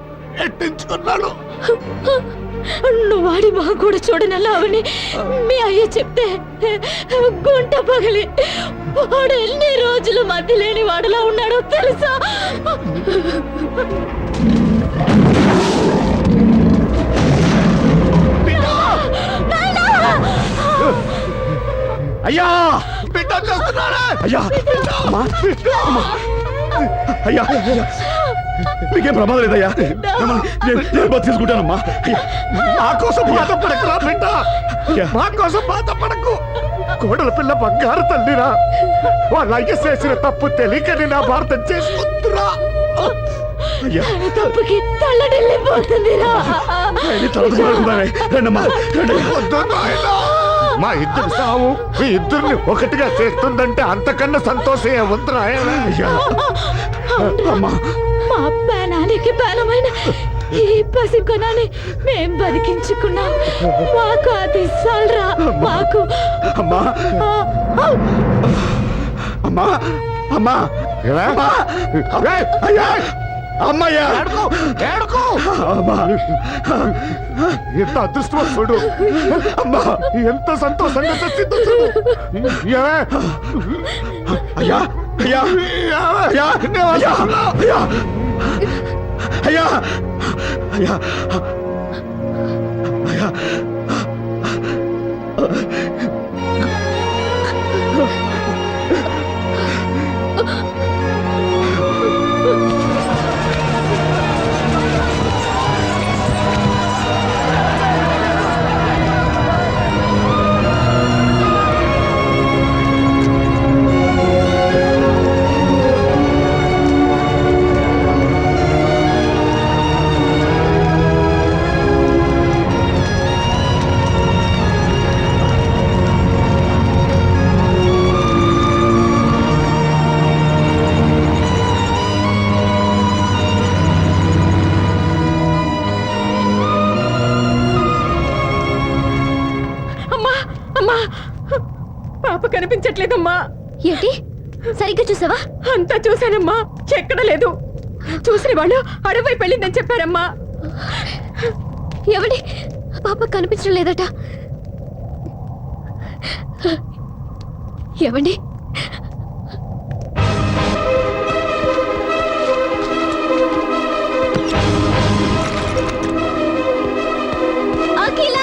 ఎట్టించుకున్నాడు. నువ్వు వాడి మా కూడా చూడనల్లావని మీ అయ్య చెప్తే గుంట పగిలి వాడు ఎన్ని రోజులు మధ్య లేని వాడులా ఉన్నాడో తెలుసా? అయ్యా బిడ్డ చేస్తున్నారా అయ్యా అమ్మా, అమ్మా. అయ్యా అయ్యా. మీకేం ప్రమాదం లేదయ్యా నేను తీసుకుంటానమ్మా మా కోసం బాధపడకురా బిడ్డ, మా కోసం బాధపడకు. కోడల పిల్ల బంగారు తల్లిరా, వాళ్ళ అయ్య చేసిన తప్పు తెలియకని నా భారతం చేసుకుంటురా. అయ్యా తప్పుకి తల్లడిల్లిపోతుందిరా. రండమ్మా రండి. వద్దు నాయనా. మా ఇద్దరు సావు మీ ఇద్దరిని ఒకటిగా చేస్తుందంటే అంతకన్నా సంతోషం ఏముంది నాయనా. అయ్యా అమ్మా మా ప్రాణానికి ప్రాణమైన ఈ పసికొనాన్ని మేం బతికించుకున్నాం. మాకు అది చాలరా. మాకు అమ్మా అమ్మా అమ్మా ఏమే? ఏయ్, అయ్యా అమ్మయ్యా ఏడుకో. అమ్మా ఎంత అదృష్టవంతుడు, అమ్మా ఎంత సంతోషంగా చచ్చిందో చూడు. ఏమే? అయ్యా అయ్యా అయ్యా అయ్యా అయ్యా అయ్యా అయ్యా అయ్యా పాప కనిపించట్లేదమ్మా. ఏంటి సరిగ్గా చూసావా? అంతా చూశానమ్మా, ఎక్కడ లేదు. చూసిన వాళ్ళు అడవి వెళ్ళిందని చెప్పారమ్మా. ఎవడి పాప కనిపించడం లేదట. ఎవండి? అఖిల!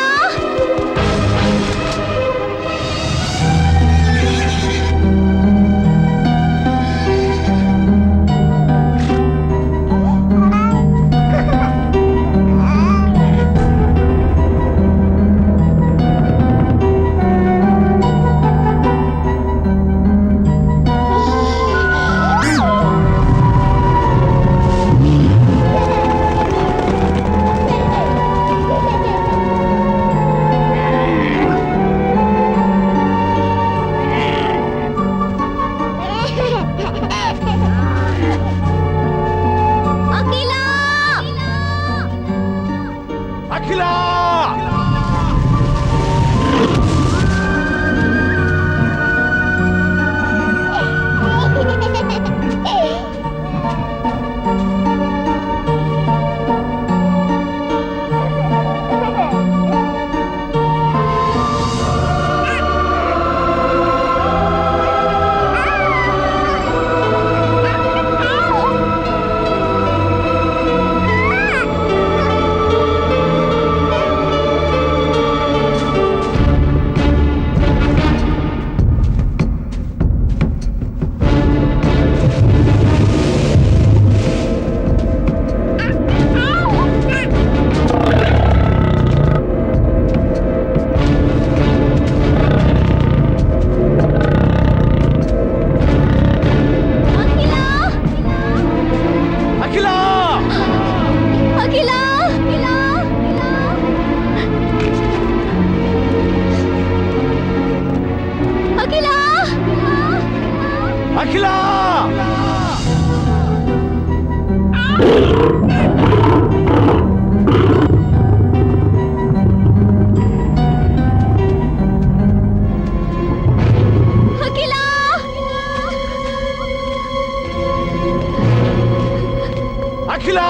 అఖిల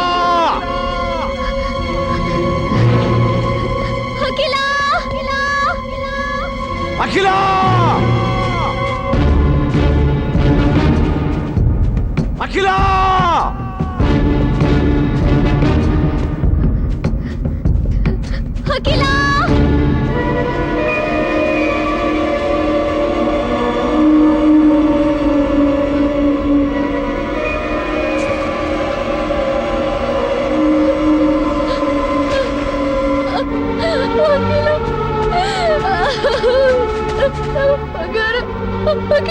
అఖిల అఖిల! Oh